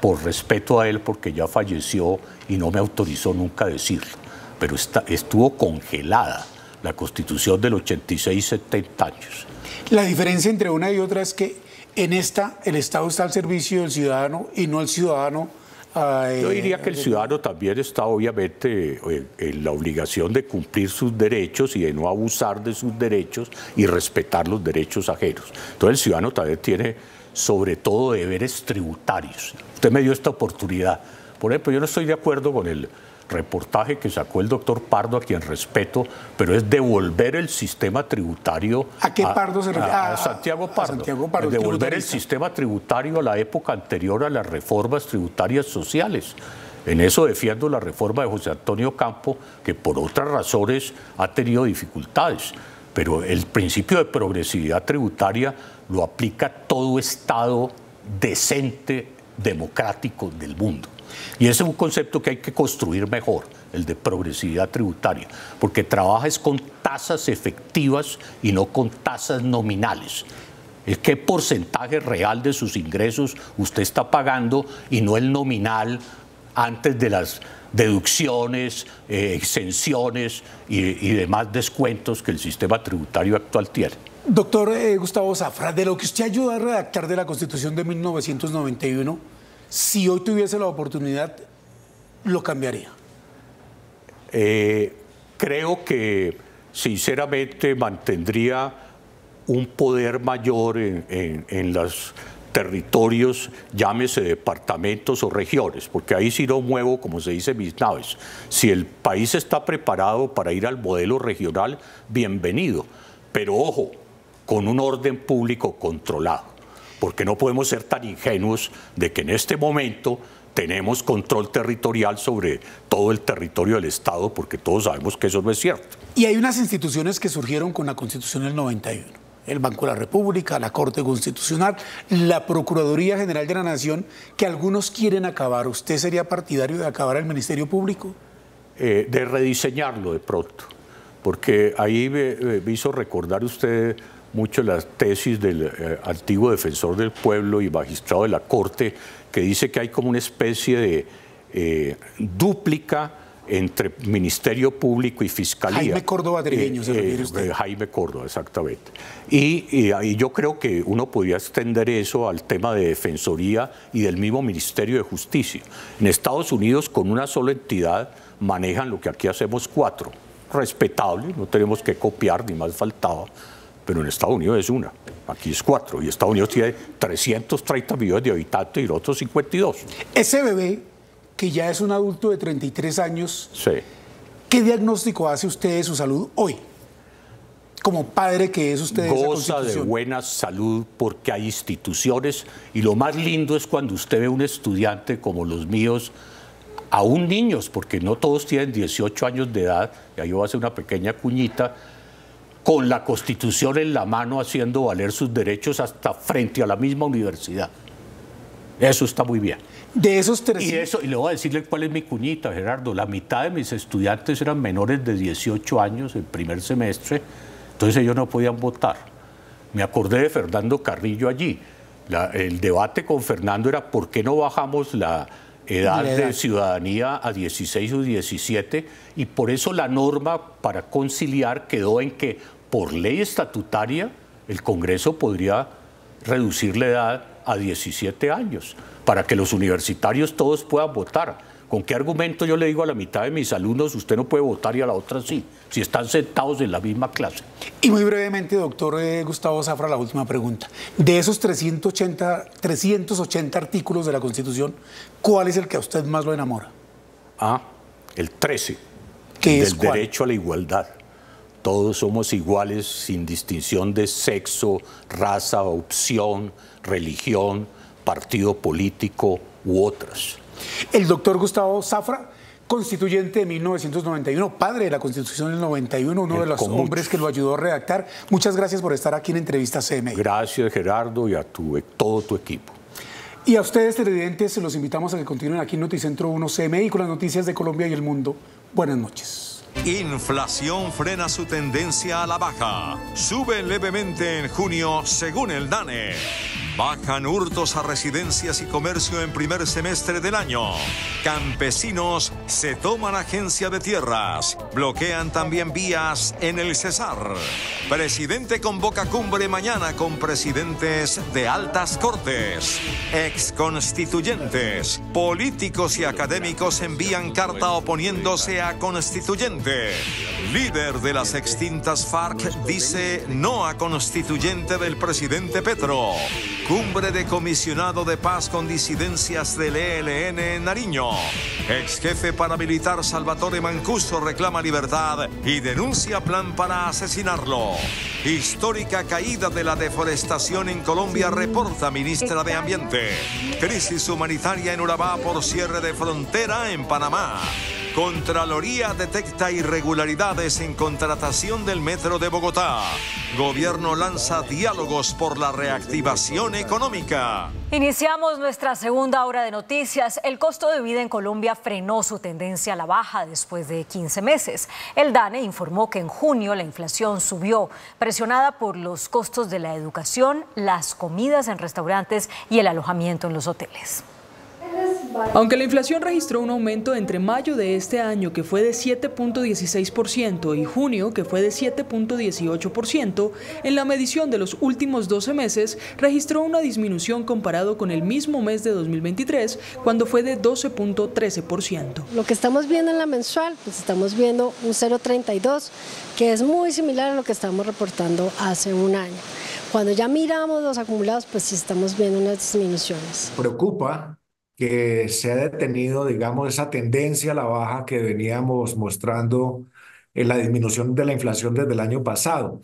por respeto a él, porque ya falleció y no me autorizó nunca a decirlo, pero estuvo congelada la Constitución del 86, 70 años. La diferencia entre una y otra es que en esta el Estado está al servicio del ciudadano y no el ciudadano. Yo diría que el ciudadano también está obviamente en la obligación de cumplir sus derechos y de no abusar de sus derechos y respetar los derechos ajenos. Entonces el ciudadano también tiene sobre todo deberes tributarios. Usted me dio esta oportunidad. Por ejemplo, yo no estoy de acuerdo con el reportaje que sacó el doctor Pardo, a quien respeto, pero es devolver el sistema tributario. ¿A qué Pardo se refiere? A Santiago Pardo. Santiago Pardo, devolver el sistema tributario a la época anterior a las reformas tributarias sociales. En eso defiendo la reforma de José Antonio Campo, que por otras razones ha tenido dificultades. Pero el principio de progresividad tributaria lo aplica todo Estado decente, democrático del mundo. Y ese es un concepto que hay que construir mejor, el de progresividad tributaria, porque trabaja es con tasas efectivas y no con tasas nominales. Es qué porcentaje real de sus ingresos usted está pagando y no el nominal antes de las deducciones, exenciones y demás descuentos que el sistema tributario actual tiene. Doctor Gustavo Zafra, de lo que usted ayudó a redactar de la Constitución de 1991, si hoy tuviese la oportunidad, ¿lo cambiaría? Creo que sinceramente mantendría un poder mayor en los territorios, llámese departamentos o regiones, porque ahí sí no muevo, como se dice, mis naves. Si el país está preparado para ir al modelo regional, bienvenido, pero ojo, con un orden público controlado, porque no podemos ser tan ingenuos de que en este momento tenemos control territorial sobre todo el territorio del Estado, porque todos sabemos que eso no es cierto. Y hay unas instituciones que surgieron con la Constitución del 91. El Banco de la República, la Corte Constitucional, la Procuraduría General de la Nación, que algunos quieren acabar. ¿Usted sería partidario de acabar el Ministerio Público? De rediseñarlo de pronto, porque ahí me hizo recordar usted mucho las tesis del antiguo defensor del pueblo y magistrado de la Corte, que dice que hay como una especie de dúplica entre Ministerio Público y Fiscalía. Jaime Córdoba Trigueño, se refiere usted. Jaime Córdoba, exactamente. Y yo creo que uno podría extender eso al tema de Defensoría y del mismo Ministerio de Justicia. En Estados Unidos, con una sola entidad, manejan lo que aquí hacemos 4. Respetable, no tenemos que copiar, ni más faltaba, pero en Estados Unidos es una, aquí es 4, y Estados Unidos tiene 330 millones de habitantes y los otros 52. Ese bebé, que ya es un adulto de 33 años, sí. ¿Qué diagnóstico hace usted de su salud hoy? Como padre que es usted de esa Constitución. Goza de buena salud porque hay instituciones, y lo más lindo es cuando usted ve un estudiante como los míos, aún niños, porque no todos tienen 18 años de edad, y ahí voy a hacer una pequeña cuñita, con la Constitución en la mano haciendo valer sus derechos hasta frente a la misma universidad. Eso está muy bien. De esos 300... Y le voy a decirle cuál es mi cuñita, Gerardo. La mitad de mis estudiantes eran menores de 18 años en primer semestre, entonces ellos no podían votar. Me acordé de Fernando Carrillo allí. El debate con Fernando era ¿por qué no bajamos la edad de ciudadanía a 16 o 17? Y por eso la norma para conciliar quedó en que por ley estatutaria el Congreso podría reducir la edad a 17 años para que los universitarios todos puedan votar. ¿Con qué argumento yo le digo a la mitad de mis alumnos usted no puede votar y a la otra sí, si están sentados en la misma clase? Y muy brevemente, doctor Gustavo Zafra, la última pregunta. De esos 380 artículos de la Constitución, ¿cuál es el que a usted más lo enamora? El 13, ¿Qué es del cuál? derecho a la igualdad. Todos somos iguales sin distinción de sexo, raza, opción, religión, partido político u otras. El doctor Gustavo Zafra, constituyente de 1991, padre de la Constitución del 91, uno de los hombres que lo ayudó a redactar. Muchas gracias por estar aquí en Entrevista CMI. Gracias, Gerardo, y a todo tu equipo. Y a ustedes, televidentes, los invitamos a que continúen aquí en Noticentro 1 CMI con las noticias de Colombia y el mundo. Buenas noches. Inflación frena su tendencia a la baja. Sube levemente en junio según el DANE. Bajan hurtos a residencias y comercio en primer semestre del año. Campesinos se toman agencia de tierras. Bloquean también vías en el Cesar. Presidente convoca cumbre mañana con presidentes de altas cortes. Exconstituyentes, políticos y académicos envían carta oponiéndose a constituyente. Líder de las extintas FARC dice no a constituyente del presidente Petro. Cumbre de comisionado de paz con disidencias del ELN en Nariño. Ex jefe paramilitar Salvatore Mancuso reclama libertad y denuncia plan para asesinarlo. Histórica caída de la deforestación en Colombia, reporta ministra de Ambiente. Crisis humanitaria en Urabá por cierre de frontera en Panamá. Contraloría detecta irregularidades en contratación del Metro de Bogotá. Gobierno lanza diálogos por la reactivación económica. Iniciamos nuestra segunda hora de noticias. El costo de vida en Colombia frenó su tendencia a la baja después de 15 meses. El DANE informó que en junio la inflación subió, presionada por los costos de la educación, las comidas en restaurantes y el alojamiento en los hoteles. Aunque la inflación registró un aumento entre mayo de este año, que fue de 7.16%, y junio, que fue de 7.18%, en la medición de los últimos 12 meses registró una disminución comparado con el mismo mes de 2023, cuando fue de 12.13%. Lo que estamos viendo en la mensual, pues estamos viendo un 0.32, que es muy similar a lo que estamos reportando hace un año. Cuando ya miramos los acumulados, pues sí estamos viendo unas disminuciones. Preocupa que se ha detenido, digamos, esa tendencia a la baja que veníamos mostrando en la disminución de la inflación desde el año pasado.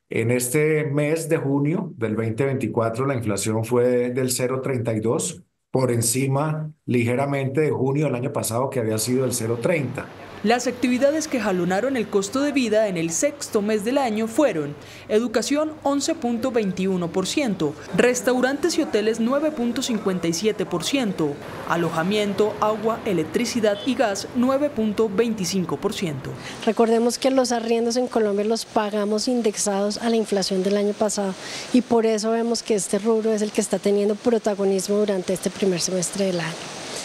En este mes de junio del 2024 la inflación fue del 0.32, por encima ligeramente de junio del año pasado, que había sido el 0.30. Las actividades que jalonaron el costo de vida en el sexto mes del año fueron: educación 11.21%, restaurantes y hoteles 9.57%, alojamiento, agua, electricidad y gas 9.25%. Recordemos que los arriendos en Colombia los pagamos indexados a la inflación del año pasado y por eso vemos que este rubro es el que está teniendo protagonismo durante este primer semestre del año.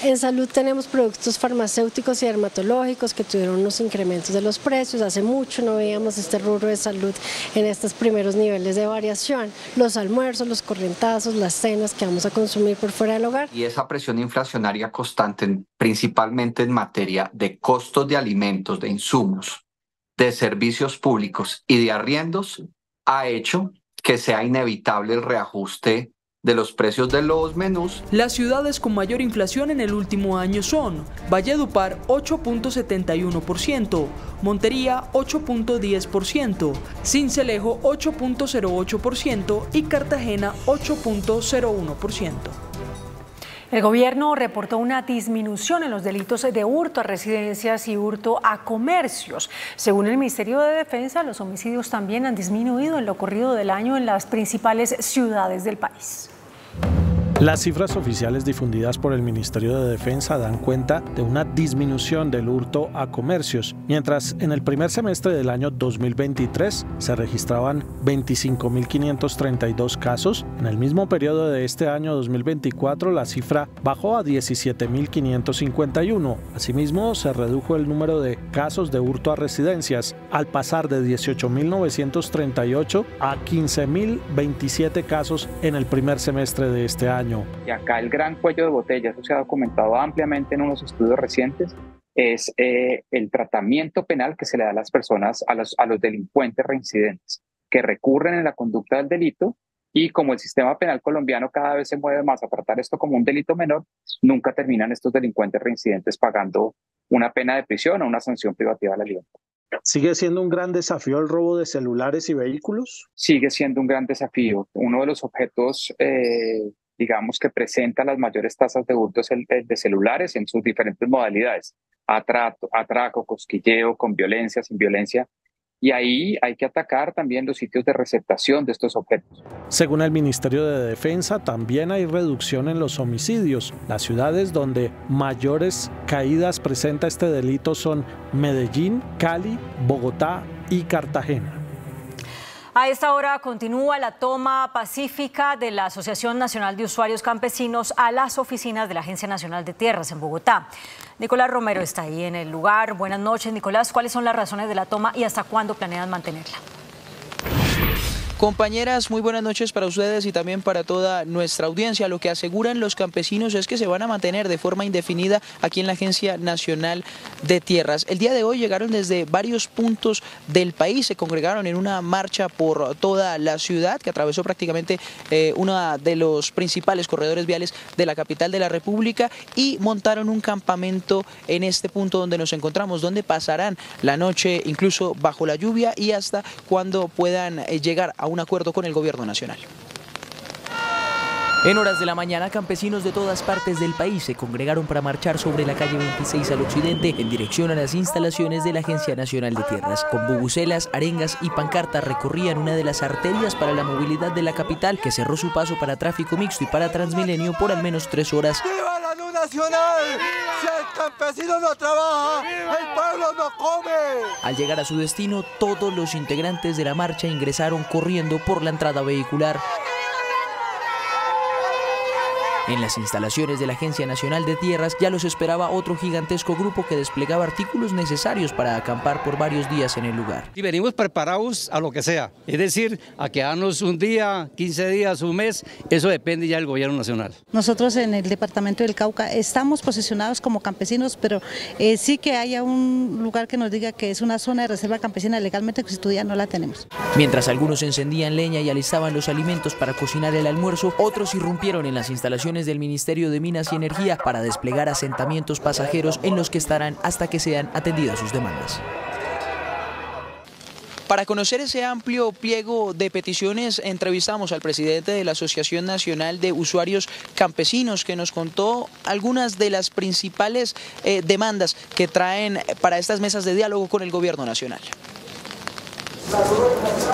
En salud tenemos productos farmacéuticos y dermatológicos que tuvieron unos incrementos de los precios. Hace mucho no veíamos este rubro de salud en estos primeros niveles de variación. Los almuerzos, los corrientazos, las cenas que vamos a consumir por fuera del hogar. Y esa presión inflacionaria constante, principalmente en materia de costos de alimentos, de insumos, de servicios públicos y de arriendos, ha hecho que sea inevitable el reajuste de los precios de los menús. Las ciudades con mayor inflación en el último año son Valledupar 8.71%, Montería 8.10%, Sincelejo 8.08% y Cartagena 8.01%. El gobierno reportó una disminución en los delitos de hurto a residencias y hurto a comercios. Según el Ministerio de Defensa, los homicidios también han disminuido en lo corrido del año en las principales ciudades del país. Las cifras oficiales difundidas por el Ministerio de Defensa dan cuenta de una disminución del hurto a comercios, mientras en el primer semestre del año 2023 se registraban 25.532 casos. En el mismo periodo de este año 2024 la cifra bajó a 17.551. Asimismo, se redujo el número de casos de hurto a residencias al pasar de 18.938 a 15.027 casos en el primer semestre de este año. Y acá el gran cuello de botella, eso se ha documentado ampliamente en unos estudios recientes, es el tratamiento penal que se le da a las personas, a los delincuentes reincidentes, que recurren en la conducta del delito, y como el sistema penal colombiano cada vez se mueve más a tratar esto como un delito menor, nunca terminan estos delincuentes reincidentes pagando una pena de prisión o una sanción privativa de la libertad. ¿Sigue siendo un gran desafío el robo de celulares y vehículos? Sigue siendo un gran desafío. Uno de los objetos digamos que presenta las mayores tasas de hurto de celulares en sus diferentes modalidades: atraco, cosquilleo, con violencia, sin violencia, Y ahí hay que atacar también los sitios de receptación de estos objetos. Según el Ministerio de Defensa, también hay reducción en los homicidios. Las ciudades donde mayores caídas presenta este delito son Medellín, Cali, Bogotá y Cartagena. A esta hora continúa la toma pacífica de la Asociación Nacional de Usuarios Campesinos a las oficinas de la Agencia Nacional de Tierras en Bogotá. Nicolás Romero está ahí en el lugar. Buenas noches, Nicolás. ¿Cuáles son las razones de la toma y hasta cuándo planean mantenerla? Compañeras, muy buenas noches para ustedes y también para toda nuestra audiencia. Lo que aseguran los campesinos es que se van a mantener de forma indefinida aquí en la Agencia Nacional de Tierras. El día de hoy llegaron desde varios puntos del país, se congregaron en una marcha por toda la ciudad que atravesó prácticamente uno de los principales corredores viales de la capital de la República y montaron un campamento en este punto donde nos encontramos, donde pasarán la noche incluso bajo la lluvia y hasta cuando puedan llegar a un acuerdo con el gobierno nacional. En horas de la mañana, campesinos de todas partes del país se congregaron para marchar sobre la calle 26 al occidente en dirección a las instalaciones de la Agencia Nacional de Tierras. Con bubucelas, arengas y pancartas recorrían una de las arterias para la movilidad de la capital, que cerró su paso para tráfico mixto y para Transmilenio por al menos 3 horas. ¡Viva la luz nacional! Si el campesino no trabaja, el pueblo no come. Al llegar a su destino, todos los integrantes de la marcha ingresaron corriendo por la entrada vehicular. En las instalaciones de la Agencia Nacional de Tierras ya los esperaba otro gigantesco grupo que desplegaba artículos necesarios para acampar por varios días en el lugar. Y venimos preparados a lo que sea, es decir, a quedarnos un día, 15 días, un mes, eso depende ya del gobierno nacional. Nosotros en el departamento del Cauca estamos posicionados como campesinos, pero sí que haya un lugar que nos diga que es una zona de reserva campesina legalmente constituida, no la tenemos. Mientras algunos encendían leña y alistaban los alimentos para cocinar el almuerzo, otros irrumpieron en las instalaciones del Ministerio de Minas y Energía para desplegar asentamientos pasajeros en los que estarán hasta que sean atendidas sus demandas. Para conocer ese amplio pliego de peticiones, entrevistamos al presidente de la Asociación Nacional de Usuarios Campesinos, que nos contó algunas de las principales demandas que traen para estas mesas de diálogo con el gobierno nacional.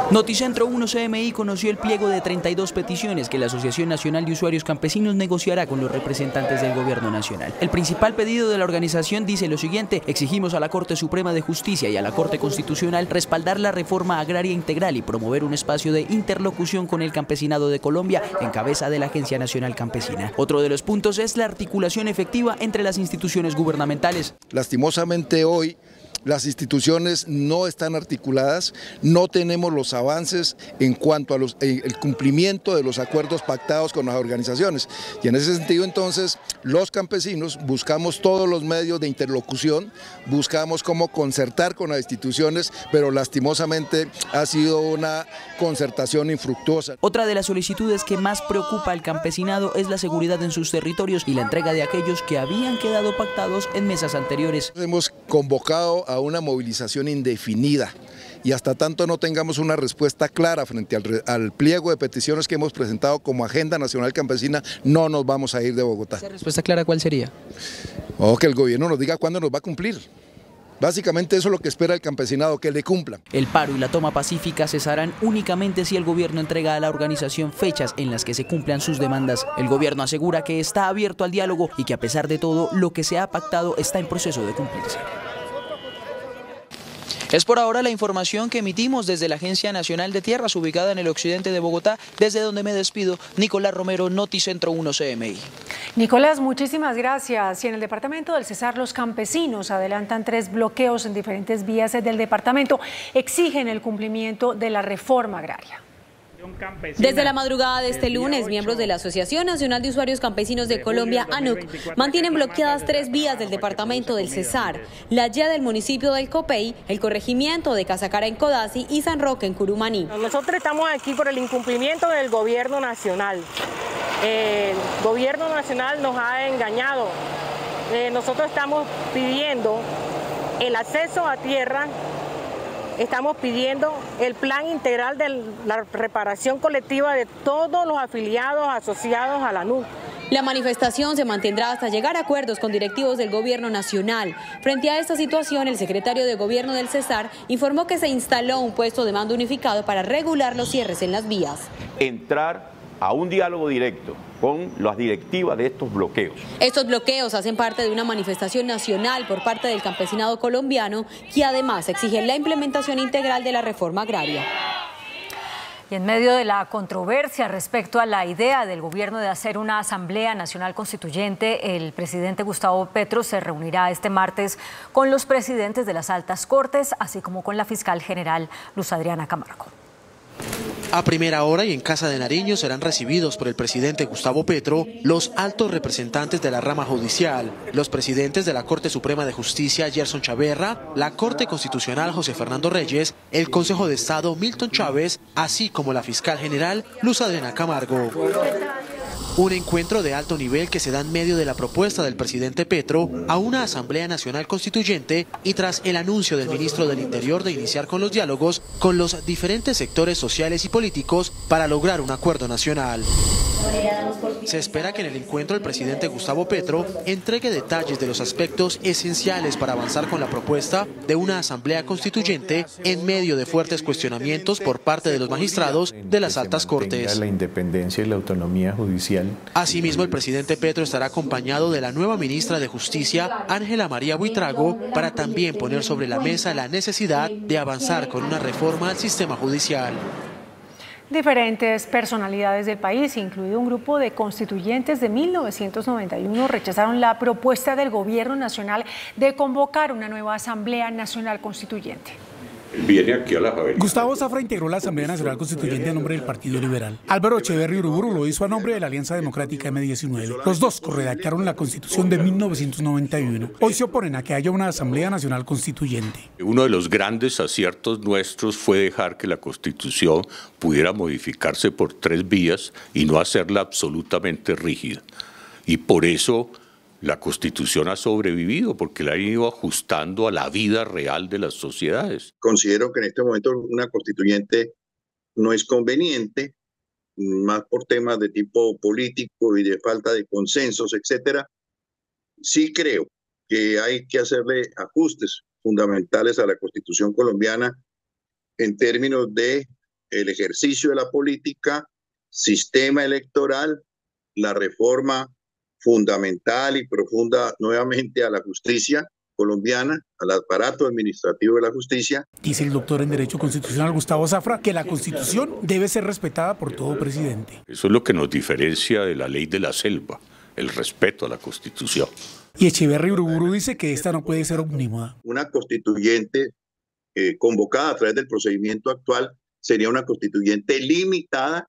Noticentro 1 CMI conoció el pliego de 32 peticiones que la Asociación Nacional de Usuarios Campesinos negociará con los representantes del gobierno nacional. El principal pedido de la organización dice lo siguiente: exigimos a la Corte Suprema de Justicia y a la Corte Constitucional respaldar la reforma agraria integral y promover un espacio de interlocución con el campesinado de Colombia en cabeza de la Agencia Nacional Campesina. Otro de los puntos es la articulación efectiva entre las instituciones gubernamentales. Lastimosamente hoy las instituciones no están articuladas, no tenemos los avances en cuanto a el cumplimiento de los acuerdos pactados con las organizaciones. Y en ese sentido, entonces, los campesinos buscamos todos los medios de interlocución, buscamos cómo concertar con las instituciones, pero lastimosamente ha sido una concertación infructuosa. Otra de las solicitudes que más preocupa al campesinado es la seguridad en sus territorios y la entrega de aquellos que habían quedado pactados en mesas anteriores. Hemos convocado a una movilización indefinida y hasta tanto no tengamos una respuesta clara frente al pliego de peticiones que hemos presentado como Agenda Nacional Campesina, no nos vamos a ir de Bogotá. ¿Esa respuesta clara cuál sería? Que el gobierno nos diga cuándo nos va a cumplir. Básicamente eso es lo que espera el campesinado, que le cumplan. El paro y la toma pacífica cesarán únicamente si el gobierno entrega a la organización fechas en las que se cumplan sus demandas. El gobierno asegura que está abierto al diálogo y que a pesar de todo, lo que se ha pactado está en proceso de cumplirse. Es por ahora la información que emitimos desde la Agencia Nacional de Tierras, ubicada en el occidente de Bogotá, desde donde me despido. Nicolás Romero, Noticentro 1 CMI. Nicolás, muchísimas gracias. Y en el departamento del Cesar, los campesinos adelantan 3 bloqueos en diferentes vías del departamento. Exigen el cumplimiento de la reforma agraria. Desde la madrugada de este lunes, miembros de la Asociación Nacional de Usuarios Campesinos de Colombia, ANUC, mantienen bloqueadas 3 vías del departamento del Cesar: la guía del municipio del Copey, el corregimiento de Casacara en Codazzi y San Roque en Curumaní. Nosotros estamos aquí por el incumplimiento del gobierno nacional. El gobierno nacional nos ha engañado. Nosotros estamos pidiendo el acceso a tierra. Estamos pidiendo el plan integral de la reparación colectiva de todos los afiliados asociados a la ANUC. La manifestación se mantendrá hasta llegar a acuerdos con directivos del gobierno nacional. Frente a esta situación, el secretario de gobierno del Cesar informó que se instaló un puesto de mando unificado para regular los cierres en las vías. Entrar a un diálogo directo con las directivas de estos bloqueos. Estos bloqueos hacen parte de una manifestación nacional por parte del campesinado colombiano, que además exige la implementación integral de la reforma agraria. Y en medio de la controversia respecto a la idea del gobierno de hacer una Asamblea Nacional Constituyente, el presidente Gustavo Petro se reunirá este martes con los presidentes de las altas cortes, así como con la fiscal general Luz Adriana Camargo. A primera hora y en Casa de Nariño serán recibidos por el presidente Gustavo Petro los altos representantes de la rama judicial, los presidentes de la Corte Suprema de Justicia Gerson Chaverra, la Corte Constitucional José Fernando Reyes, el Consejo de Estado Milton Chávez, así como la fiscal general Luz Adriana Camargo. Un encuentro de alto nivel que se da en medio de la propuesta del presidente Petro a una Asamblea Nacional Constituyente y tras el anuncio del ministro del Interior de iniciar con los diálogos con los diferentes sectores sociales y políticos para lograr un acuerdo nacional. Se espera que en el encuentro el presidente Gustavo Petro entregue detalles de los aspectos esenciales para avanzar con la propuesta de una Asamblea Constituyente en medio de fuertes cuestionamientos por parte de los magistrados de las altas cortes. La independencia y la autonomía judicial. Asimismo, el presidente Petro estará acompañado de la nueva ministra de Justicia, Ángela María Buitrago, para también poner sobre la mesa la necesidad de avanzar con una reforma al sistema judicial. Diferentes personalidades del país, incluido un grupo de constituyentes de 1991, rechazaron la propuesta del gobierno nacional de convocar una nueva Asamblea Nacional Constituyente. Viene aquí a la Javeriana. Gustavo Zafra integró la Asamblea Nacional Constituyente a nombre del Partido Liberal. Álvaro Echeverri Uriburu lo hizo a nombre de la Alianza Democrática M19. Los dos corredactaron la Constitución de 1991. Hoy se oponen a que haya una Asamblea Nacional Constituyente. Uno de los grandes aciertos nuestros fue dejar que la Constitución pudiera modificarse por 3 vías y no hacerla absolutamente rígida. Y por eso la Constitución ha sobrevivido, porque la han ido ajustando a la vida real de las sociedades. Considero que en este momento una constituyente no es conveniente, más por temas de tipo político y de falta de consensos, etcétera. Sí creo que hay que hacerle ajustes fundamentales a la Constitución colombiana en términos de el ejercicio de la política, sistema electoral, la reforma fundamental y profunda nuevamente a la justicia colombiana, al aparato administrativo de la justicia. Dice el doctor en Derecho Constitucional Gustavo Zafra que la Constitución debe ser respetada por todo presidente. Eso es lo que nos diferencia de la ley de la selva, el respeto a la Constitución. Y Echeverri Uriburu dice que esta no puede ser omnímoda. Una constituyente convocada a través del procedimiento actual sería una constituyente limitada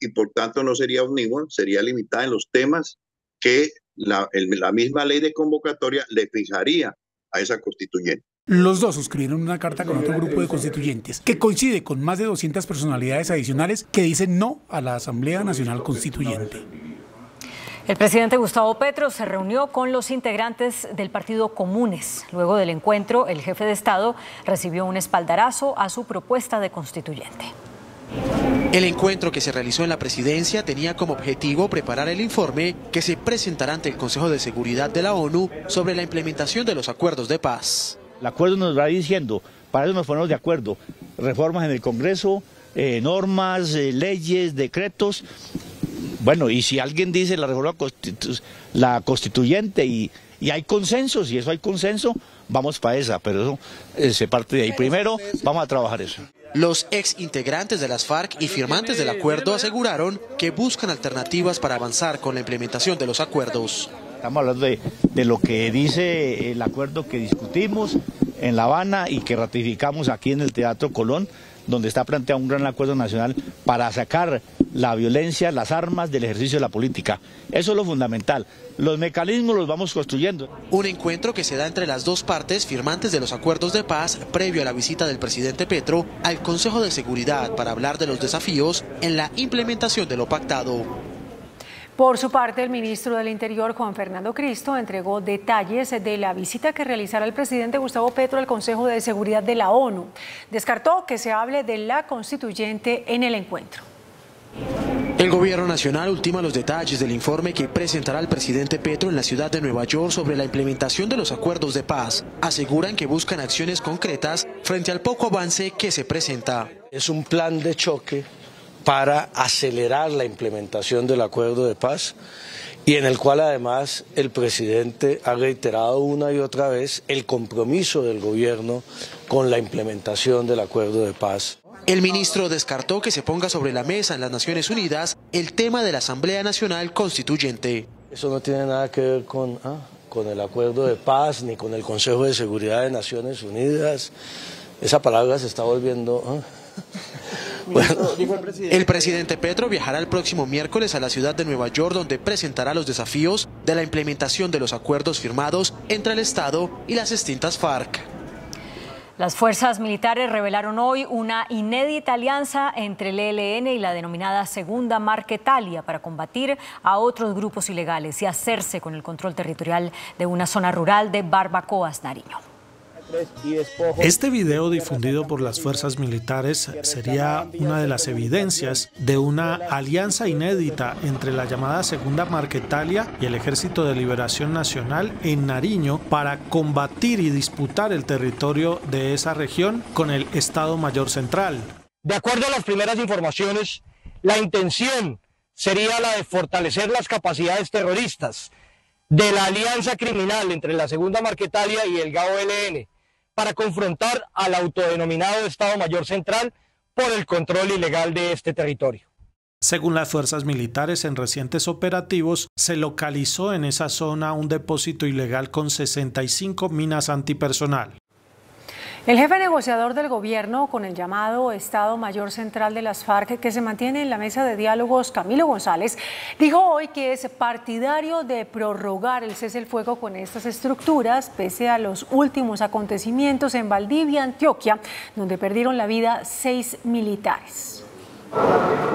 y por tanto no sería omnímoda, sería limitada en los temas que la misma ley de convocatoria le fijaría a esa constituyente. Los dos suscribieron una carta con otro grupo de constituyentes que coincide con más de 200 personalidades adicionales que dicen no a la Asamblea Nacional Constituyente. El presidente Gustavo Petro se reunió con los integrantes del partido Comunes. Luego del encuentro, el jefe de Estado recibió un espaldarazo a su propuesta de constituyente. El encuentro que se realizó en la presidencia tenía como objetivo preparar el informe que se presentará ante el Consejo de Seguridad de la ONU sobre la implementación de los acuerdos de paz. El acuerdo nos va diciendo, para eso nos ponemos de acuerdo, reformas en el Congreso, normas, leyes, decretos. Bueno, y si alguien dice la reforma constituyente y hay consenso, si eso hay consenso, vamos para esa, pero eso se parte de ahí. Primero vamos a trabajar eso. Los ex integrantes de las FARC y firmantes del acuerdo aseguraron que buscan alternativas para avanzar con la implementación de los acuerdos. Estamos hablando de lo que dice el acuerdo que discutimos en La Habana y que ratificamos aquí en el Teatro Colón, donde está planteado un gran acuerdo nacional para sacar la violencia, las armas del ejercicio de la política. Eso es lo fundamental. Los mecanismos los vamos construyendo. Un encuentro que se da entre las dos partes firmantes de los acuerdos de paz previo a la visita del presidente Petro al Consejo de Seguridad para hablar de los desafíos en la implementación de lo pactado. Por su parte, el ministro del Interior, Juan Fernando Cristo, entregó detalles de la visita que realizará el presidente Gustavo Petro al Consejo de Seguridad de la ONU. Descartó que se hable de la constituyente en el encuentro. El gobierno nacional ultima los detalles del informe que presentará el presidente Petro en la ciudad de Nueva York sobre la implementación de los acuerdos de paz. Aseguran que buscan acciones concretas frente al poco avance que se presenta. Es un plan de choque para acelerar la implementación del acuerdo de paz y en el cual además el presidente ha reiterado una y otra vez el compromiso del gobierno con la implementación del acuerdo de paz. El ministro descartó que se ponga sobre la mesa en las Naciones Unidas el tema de la Asamblea Nacional Constituyente. Eso no tiene nada que ver con el acuerdo de paz ni con el Consejo de Seguridad de Naciones Unidas. Esa palabra se está volviendo... Bueno, el presidente Petro viajará el próximo miércoles a la ciudad de Nueva York, donde presentará los desafíos de la implementación de los acuerdos firmados entre el Estado y las extintas FARC. Las fuerzas militares revelaron hoy una inédita alianza entre el ELN y la denominada Segunda Marquetalia para combatir a otros grupos ilegales y hacerse con el control territorial de una zona rural de Barbacoas, Nariño. Este video difundido por las fuerzas militares sería una de las evidencias de una alianza inédita entre la llamada Segunda Marquetalia y el Ejército de Liberación Nacional en Nariño para combatir y disputar el territorio de esa región con el Estado Mayor Central. De acuerdo a las primeras informaciones, la intención sería la de fortalecer las capacidades terroristas de la alianza criminal entre la Segunda Marquetalia y el GAO-LN para confrontar al autodenominado Estado Mayor Central por el control ilegal de este territorio. Según las fuerzas militares, en recientes operativos se localizó en esa zona un depósito ilegal con 65 minas antipersonal. El jefe negociador del gobierno con el llamado Estado Mayor Central de las FARC, que se mantiene en la mesa de diálogos, Camilo González, dijo hoy que es partidario de prorrogar el cese el fuego con estas estructuras, pese a los últimos acontecimientos en Valdivia, Antioquia, donde perdieron la vida 6 militares.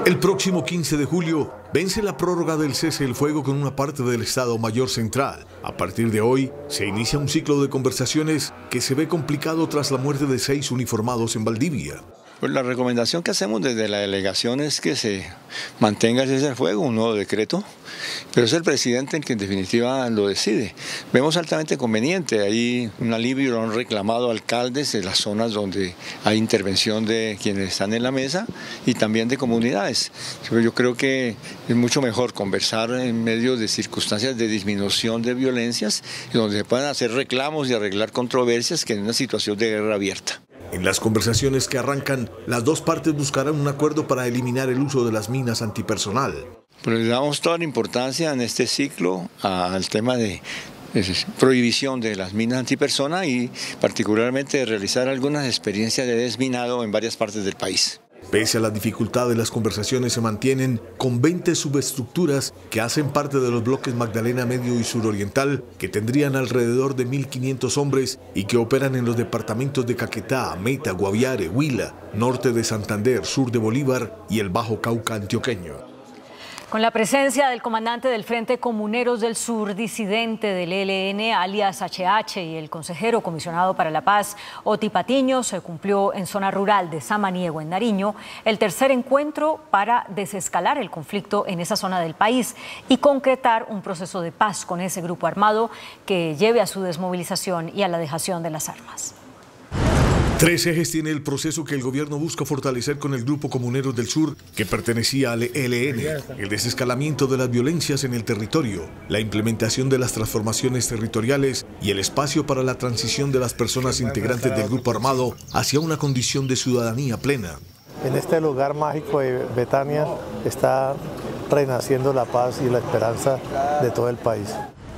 El próximo 15 de julio vence la prórroga del cese el fuego con una parte del Estado Mayor Central. A partir de hoy se inicia un ciclo de conversaciones que se ve complicado tras la muerte de 6 uniformados en Valdivia. Pues la recomendación que hacemos desde la delegación es que se mantenga el cese al fuego, un nuevo decreto, pero es el presidente el que en definitiva lo decide. Vemos altamente conveniente, hay un alivio, lo han reclamado alcaldes de las zonas donde hay intervención de quienes están en la mesa y también de comunidades. Yo creo que es mucho mejor conversar en medio de circunstancias de disminución de violencias, donde se puedan hacer reclamos y arreglar controversias que en una situación de guerra abierta. En las conversaciones que arrancan, las dos partes buscarán un acuerdo para eliminar el uso de las minas antipersonal. Pues le damos toda la importancia en este ciclo al tema de prohibición de las minas antipersona y particularmente de realizar algunas experiencias de desminado en varias partes del país. Pese a las dificultades, las conversaciones se mantienen con 20 subestructuras que hacen parte de los bloques Magdalena Medio y Suroriental, que tendrían alrededor de 1.500 hombres y que operan en los departamentos de Caquetá, Meta, Guaviare, Huila, norte de Santander, sur de Bolívar y el Bajo Cauca antioqueño. Con la presencia del comandante del Frente Comuneros del Sur, disidente del ELN, alias HH, y el consejero comisionado para la paz, Oti Patiño, se cumplió en zona rural de Samaniego, en Nariño, el tercer encuentro para desescalar el conflicto en esa zona del país y concretar un proceso de paz con ese grupo armado que lleve a su desmovilización y a la dejación de las armas. 3 ejes tiene el proceso que el gobierno busca fortalecer con el Grupo Comuneros del Sur, que pertenecía al ELN, el desescalamiento de las violencias en el territorio, la implementación de las transformaciones territoriales y el espacio para la transición de las personas integrantes del grupo armado hacia una condición de ciudadanía plena. En este lugar mágico de Betania está renaciendo la paz y la esperanza de todo el país.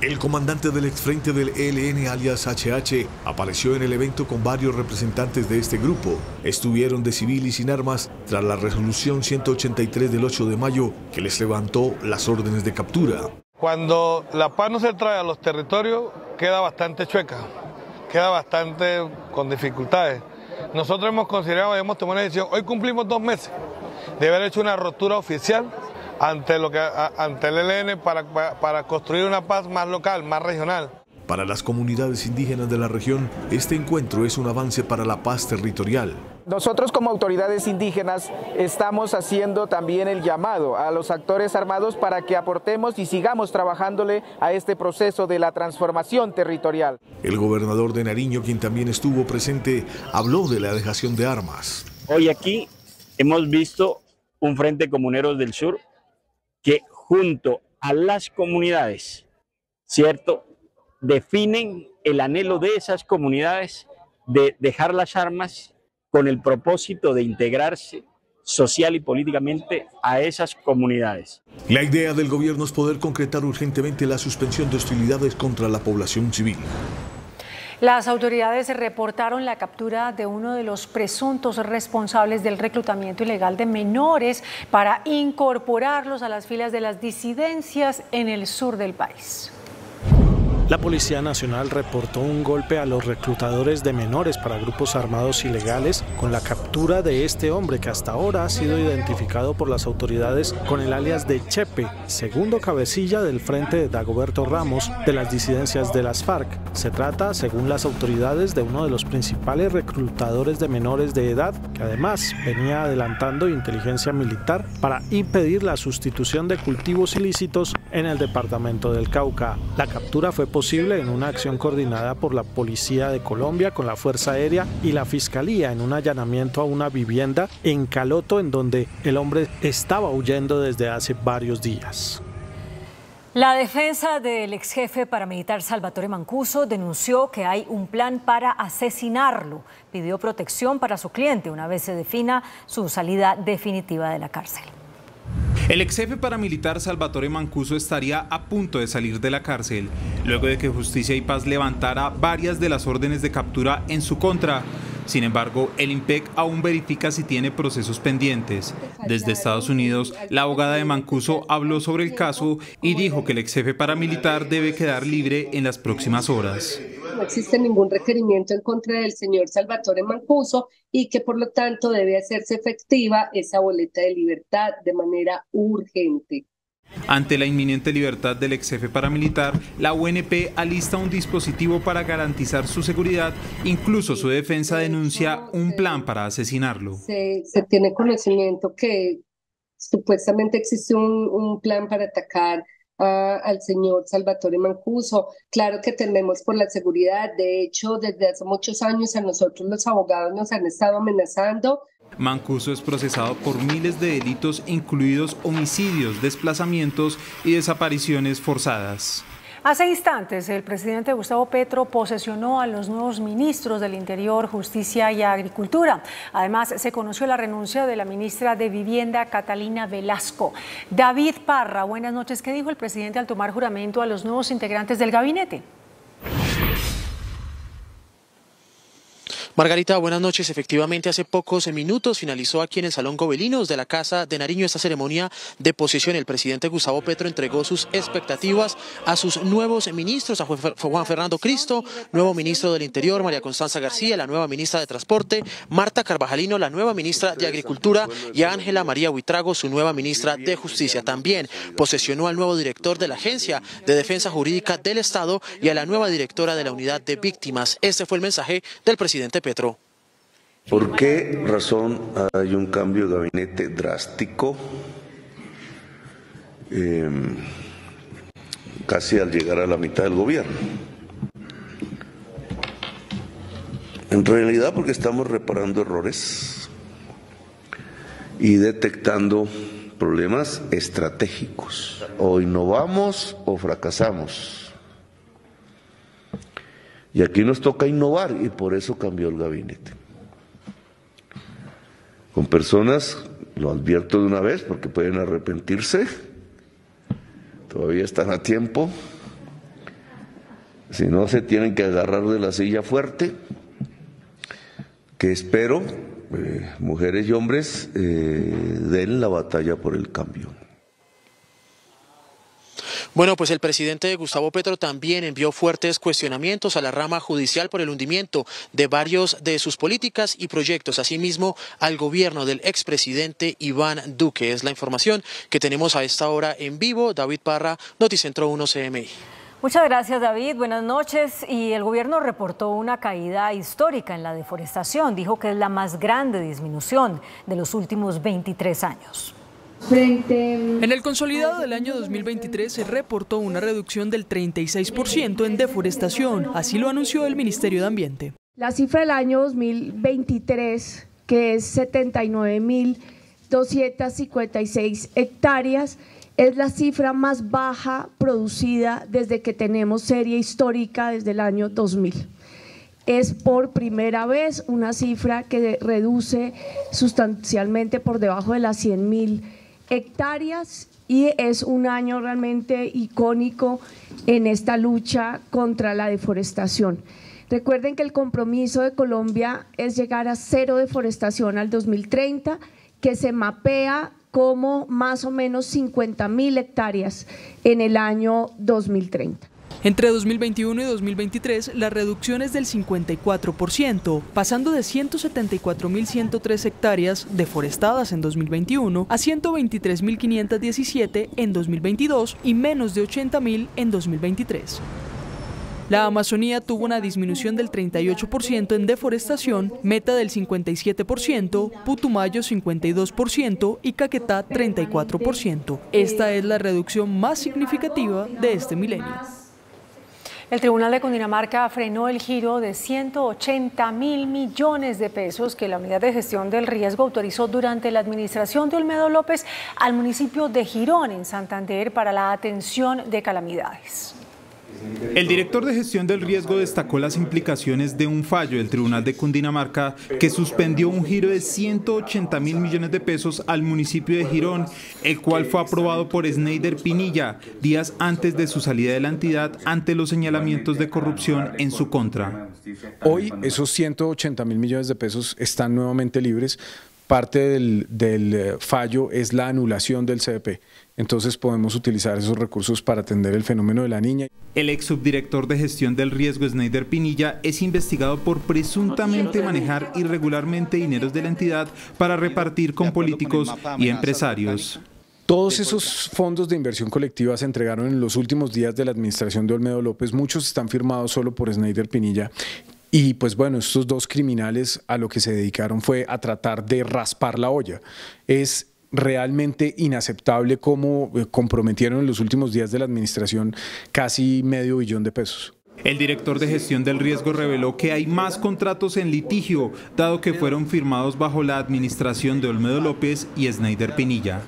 El comandante del exfrente del ELN, alias HH, apareció en el evento con varios representantes de este grupo. Estuvieron de civil y sin armas tras la resolución 183 del 8 de mayo que les levantó las órdenes de captura. Cuando la paz no se trae a los territorios, queda bastante chueca, queda bastante con dificultades. Nosotros hemos considerado, hemos tomado una decisión, hoy cumplimos 2 meses de haber hecho una ruptura oficial ante el ELN para construir una paz más local, más regional. Para las comunidades indígenas de la región, este encuentro es un avance para la paz territorial. Nosotros como autoridades indígenas estamos haciendo también el llamado a los actores armados para que aportemos y sigamos trabajándole a este proceso de la transformación territorial. El gobernador de Nariño, quien también estuvo presente, habló de la dejación de armas. Hoy aquí hemos visto un Frente Comuneros del Sur que junto a las comunidades, ¿cierto?, definen el anhelo de esas comunidades de dejar las armas con el propósito de integrarse social y políticamente a esas comunidades. La idea del gobierno es poder concretar urgentemente la suspensión de hostilidades contra la población civil. Las autoridades reportaron la captura de uno de los presuntos responsables del reclutamiento ilegal de menores para incorporarlos a las filas de las disidencias en el sur del país. La Policía Nacional reportó un golpe a los reclutadores de menores para grupos armados ilegales con la captura de este hombre que hasta ahora ha sido identificado por las autoridades con el alias de Chepe, segundo cabecilla del frente de Dagoberto Ramos de las disidencias de las FARC. Se trata, según las autoridades, de uno de los principales reclutadores de menores de edad que además venía adelantando inteligencia militar para impedir la sustitución de cultivos ilícitos en el departamento del Cauca. La captura fue posible en una acción coordinada por la Policía de Colombia con la Fuerza Aérea y la Fiscalía en un allanamiento a una vivienda en Caloto, en donde el hombre estaba huyendo desde hace varios días. La defensa del ex jefe paramilitar Salvatore Mancuso denunció que hay un plan para asesinarlo. Pidió protección para su cliente una vez se defina su salida definitiva de la cárcel. El ex jefe paramilitar Salvatore Mancuso estaría a punto de salir de la cárcel, luego de que Justicia y Paz levantara varias de las órdenes de captura en su contra. Sin embargo, el IMPEC aún verifica si tiene procesos pendientes. Desde Estados Unidos, la abogada de Mancuso habló sobre el caso y dijo que el ex jefe paramilitar debe quedar libre en las próximas horas. No existe ningún requerimiento en contra del señor Salvatore Mancuso y que por lo tanto debe hacerse efectiva esa boleta de libertad de manera urgente. Ante la inminente libertad del ex jefe paramilitar, la UNP alista un dispositivo para garantizar su seguridad. Incluso su defensa denuncia un plan para asesinarlo. Se tiene conocimiento que supuestamente existe un plan para atacar al señor Salvatore Mancuso. Claro que tememos por la seguridad. De hecho, desde hace muchos años a nosotros los abogados nos han estado amenazando. Mancuso es procesado por miles de delitos, incluidos homicidios, desplazamientos y desapariciones forzadas. Hace instantes, el presidente Gustavo Petro posesionó a los nuevos ministros del Interior, Justicia y Agricultura. Además, se conoció la renuncia de la ministra de Vivienda, Catalina Velasco. David Parra, buenas noches. ¿Qué dijo el presidente al tomar juramento a los nuevos integrantes del gabinete? Margarita, buenas noches. Efectivamente, hace pocos minutos finalizó aquí en el Salón Gobelinos de la Casa de Nariño esta ceremonia de posesión. El presidente Gustavo Petro entregó sus expectativas a sus nuevos ministros, a Juan Fernando Cristo, nuevo ministro del Interior, María Constanza García, la nueva ministra de Transporte, Marta Carvajalino, la nueva ministra de Agricultura, y a Ángela María Buitrago, su nueva ministra de Justicia. También posesionó al nuevo director de la Agencia de Defensa Jurídica del Estado y a la nueva directora de la Unidad de Víctimas. Este fue el mensaje del presidente Petro. ¿Por qué razón hay un cambio de gabinete drástico casi al llegar a la mitad del gobierno? En realidad porque estamos reparando errores y detectando problemas estratégicos. O innovamos o fracasamos. Y aquí nos toca innovar y por eso cambió el gabinete. Con personas, lo advierto de una vez porque pueden arrepentirse, todavía están a tiempo, si no se tienen que agarrar de la silla fuerte, que espero, mujeres y hombres, den la batalla por el cambio. Bueno, pues el presidente Gustavo Petro también envió fuertes cuestionamientos a la rama judicial por el hundimiento de varios de sus políticas y proyectos, asimismo al gobierno del expresidente Iván Duque. Es la información que tenemos a esta hora en vivo. David Parra, Noticentro 1 CMI. Muchas gracias, David. Buenas noches. Y el gobierno reportó una caída histórica en la deforestación. Dijo que es la más grande disminución de los últimos 23 años. En el consolidado del año 2023 se reportó una reducción del 36% en deforestación. Así lo anunció el Ministerio de Ambiente. La cifra del año 2023, que es 79.256 hectáreas, es la cifra más baja producida desde que tenemos serie histórica desde el año 2000. Es por primera vez una cifra que reduce sustancialmente por debajo de las 100.000 hectáreas y es un año realmente icónico en esta lucha contra la deforestación. Recuerden que el compromiso de Colombia es llegar a cero deforestación al 2030, que se mapea como más o menos 50.000 hectáreas en el año 2030. Entre 2021 y 2023, la reducción es del 54%, pasando de 174.103 hectáreas deforestadas en 2021 a 123.517 en 2022 y menos de 80.000 en 2023. La Amazonía tuvo una disminución del 38% en deforestación, Meta del 57%, Putumayo 52% y Caquetá 34%. Esta es la reducción más significativa de este milenio. El Tribunal de Cundinamarca frenó el giro de 180.000 millones de pesos que la Unidad de Gestión del Riesgo autorizó durante la administración de Olmedo López al municipio de Girón, en Santander, para la atención de calamidades. El director de gestión del riesgo destacó las implicaciones de un fallo del Tribunal de Cundinamarca que suspendió un giro de 180.000 millones de pesos al municipio de Girón, el cual fue aprobado por Sneider Pinilla días antes de su salida de la entidad ante los señalamientos de corrupción en su contra. Hoy esos 180.000 millones de pesos están nuevamente libres. Parte del fallo es la anulación del CDP. Entonces podemos utilizar esos recursos para atender el fenómeno de la niña. El ex subdirector de gestión del riesgo, Sneider Pinilla, es investigado por presuntamente manejar irregularmente dineros de la entidad para repartir con políticos y empresarios. Todos esos fondos de inversión colectiva se entregaron en los últimos días de la administración de Olmedo López. Muchos están firmados solo por Sneider Pinilla. Y pues bueno, estos dos criminales a lo que se dedicaron fue a tratar de raspar la olla. Es realmente inaceptable cómo comprometieron en los últimos días de la administración casi $500 millón de pesos. El director de gestión del riesgo reveló que hay más contratos en litigio, dado que fueron firmados bajo la administración de Olmedo López y Sneider Pinilla.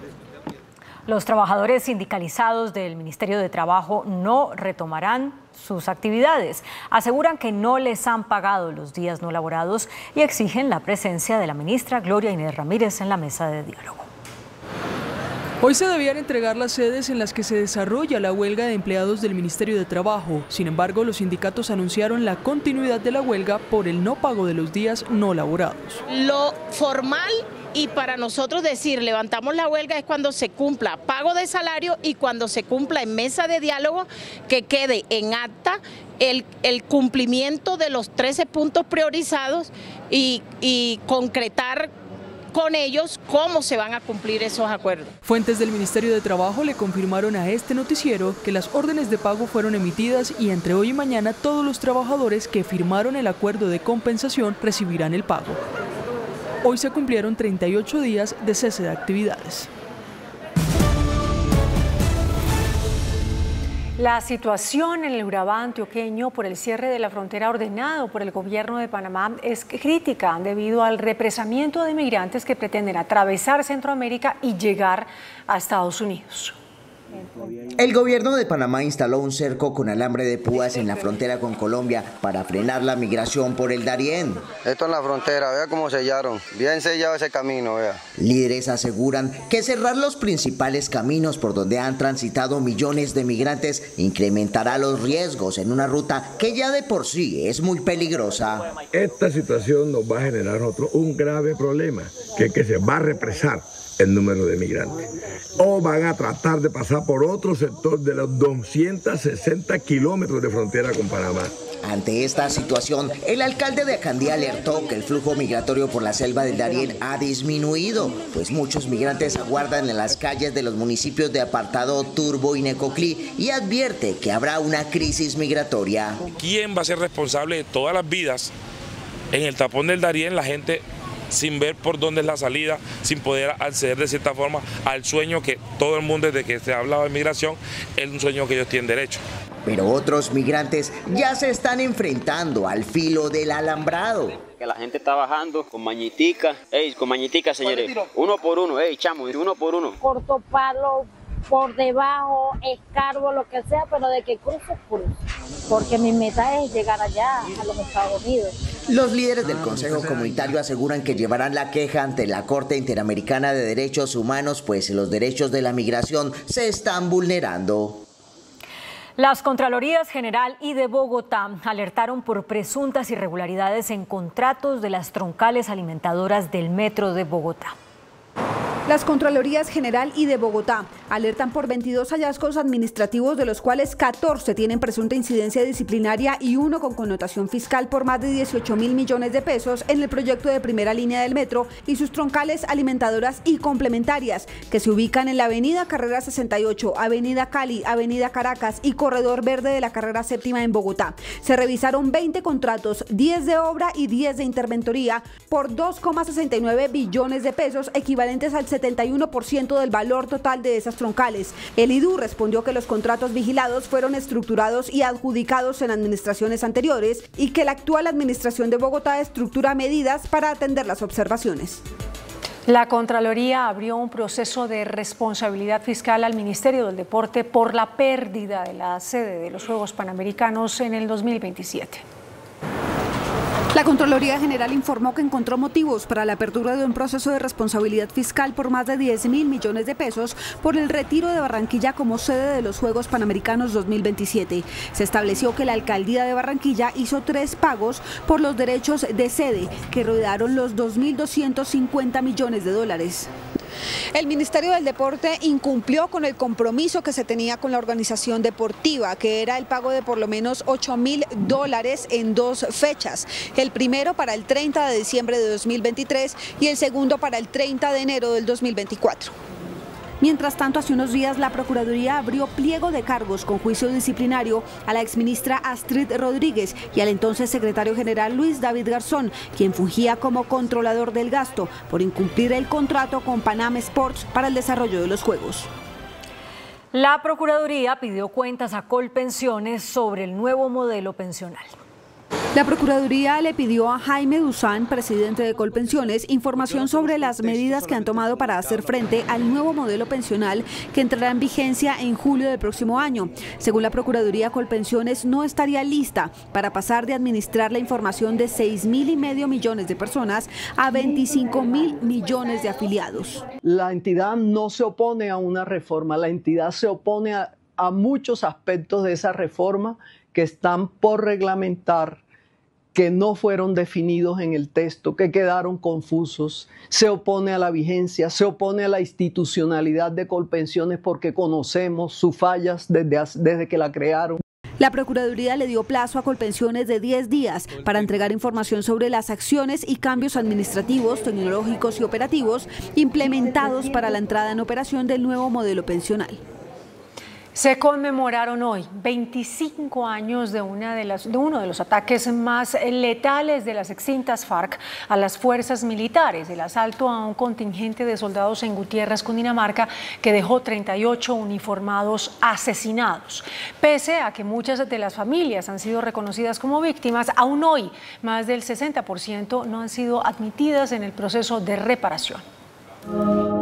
Los trabajadores sindicalizados del Ministerio de Trabajo no retomarán sus actividades. Aseguran que no les han pagado los días no laborados y exigen la presencia de la ministra Gloria Inés Ramírez en la mesa de diálogo. Hoy se debían entregar las sedes en las que se desarrolla la huelga de empleados del Ministerio de Trabajo. Sin embargo, los sindicatos anunciaron la continuidad de la huelga por el no pago de los días no laborados. Lo formal y para nosotros decir levantamos la huelga es cuando se cumpla pago de salario y cuando se cumpla en mesa de diálogo que quede en acta el cumplimiento de los 13 puntos priorizados y concretar con ellos cómo se van a cumplir esos acuerdos. Fuentes del Ministerio de Trabajo le confirmaron a este noticiero que las órdenes de pago fueron emitidas y entre hoy y mañana todos los trabajadores que firmaron el acuerdo de compensación recibirán el pago. Hoy se cumplieron 38 días de cese de actividades. La situación en el Urabá antioqueño por el cierre de la frontera ordenado por el gobierno de Panamá es crítica debido al represamiento de migrantes que pretenden atravesar Centroamérica y llegar a Estados Unidos. El gobierno de Panamá instaló un cerco con alambre de púas en la frontera con Colombia para frenar la migración por el Darién. Esto en la frontera, vea cómo sellaron, bien sellado ese camino, vea. Líderes aseguran que cerrar los principales caminos por donde han transitado millones de migrantes incrementará los riesgos en una ruta que ya de por sí es muy peligrosa. Esta situación nos va a generar un grave problema, que se va a represar el número de migrantes. O van a tratar de pasar por otro sector de los 260 kilómetros de frontera con Panamá. Ante esta situación, el alcalde de Acandía alertó que el flujo migratorio por la selva del Darién ha disminuido, pues muchos migrantes aguardan en las calles de los municipios de Apartado, Turbo y Necoclí, y advierte que habrá una crisis migratoria. ¿Quién va a ser responsable de todas las vidas en el tapón del Darién? La gente sin ver por dónde es la salida, sin poder acceder de cierta forma al sueño que todo el mundo, desde que se ha hablado de migración, es un sueño que ellos tienen derecho. Pero otros migrantes ya se están enfrentando al filo del alambrado. Que la gente está bajando con mañitica, señores, uno por uno, chamo, uno por uno. Corto palo, por debajo, escarbo, lo que sea, pero de que cruce, porque mi meta es llegar allá, a los Estados Unidos. Los líderes del Consejo Comunitario aseguran que llevarán la queja ante la Corte Interamericana de Derechos Humanos, pues los derechos de la migración se están vulnerando. Las Contralorías General y de Bogotá alertaron por presuntas irregularidades en contratos de las troncales alimentadoras del Metro de Bogotá. Las Contralorías General y de Bogotá alertan por 22 hallazgos administrativos, de los cuales 14 tienen presunta incidencia disciplinaria y uno con connotación fiscal por más de 18.000 millones de pesos en el proyecto de primera línea del metro y sus troncales alimentadoras y complementarias, que se ubican en la avenida Carrera 68, avenida Cali, avenida Caracas y Corredor Verde de la Carrera Séptima en Bogotá. Se revisaron 20 contratos, 10 de obra y 10 de interventoría por 2,69 billones de pesos, equivalentes al 71% del valor total de esas troncales. El IDU respondió que los contratos vigilados fueron estructurados y adjudicados en administraciones anteriores y que la actual administración de Bogotá estructura medidas para atender las observaciones. La Contraloría abrió un proceso de responsabilidad fiscal al Ministerio del Deporte por la pérdida de la sede de los Juegos Panamericanos en el 2027. La Contraloría General informó que encontró motivos para la apertura de un proceso de responsabilidad fiscal por más de 10.000 millones de pesos por el retiro de Barranquilla como sede de los Juegos Panamericanos 2027. Se estableció que la Alcaldía de Barranquilla hizo 3 pagos por los derechos de sede, que rodearon los 2.250 millones de dólares. El Ministerio del Deporte incumplió con el compromiso que se tenía con la organización deportiva, que era el pago de por lo menos $8.000 en 2 fechas. El primero para el 30 de diciembre de 2023 y el segundo para el 30 de enero del 2024. Mientras tanto, hace unos días la Procuraduría abrió pliego de cargos con juicio disciplinario a la exministra Astrid Rodríguez y al entonces secretario general Luis David Garzón, quien fungía como controlador del gasto por incumplir el contrato con Panam Sports para el desarrollo de los Juegos. La Procuraduría pidió cuentas a Colpensiones sobre el nuevo modelo pensional. La Procuraduría le pidió a Jaime Duzán, presidente de Colpensiones, información sobre las medidas que han tomado para hacer frente al nuevo modelo pensional que entrará en vigencia en julio del próximo año. Según la Procuraduría, Colpensiones no estaría lista para pasar de administrar la información de 6.500 millones de personas a 25.000 millones de afiliados. La entidad no se opone a una reforma, la entidad se opone a muchos aspectos de esa reforma que están por reglamentar, que no fueron definidos en el texto, que quedaron confusos. Se opone a la vigencia, se opone a la institucionalidad de Colpensiones porque conocemos sus fallas desde que la crearon. La Procuraduría le dio plazo a Colpensiones de 10 días para entregar información sobre las acciones y cambios administrativos, tecnológicos y operativos implementados para la entrada en operación del nuevo modelo pensional. Se conmemoraron hoy 25 años de uno de los ataques más letales de las extintas FARC a las fuerzas militares, el asalto a un contingente de soldados en Gutiérrez, Cundinamarca, que dejó 38 uniformados asesinados. Pese a que muchas de las familias han sido reconocidas como víctimas, aún hoy más del 60% no han sido admitidas en el proceso de reparación.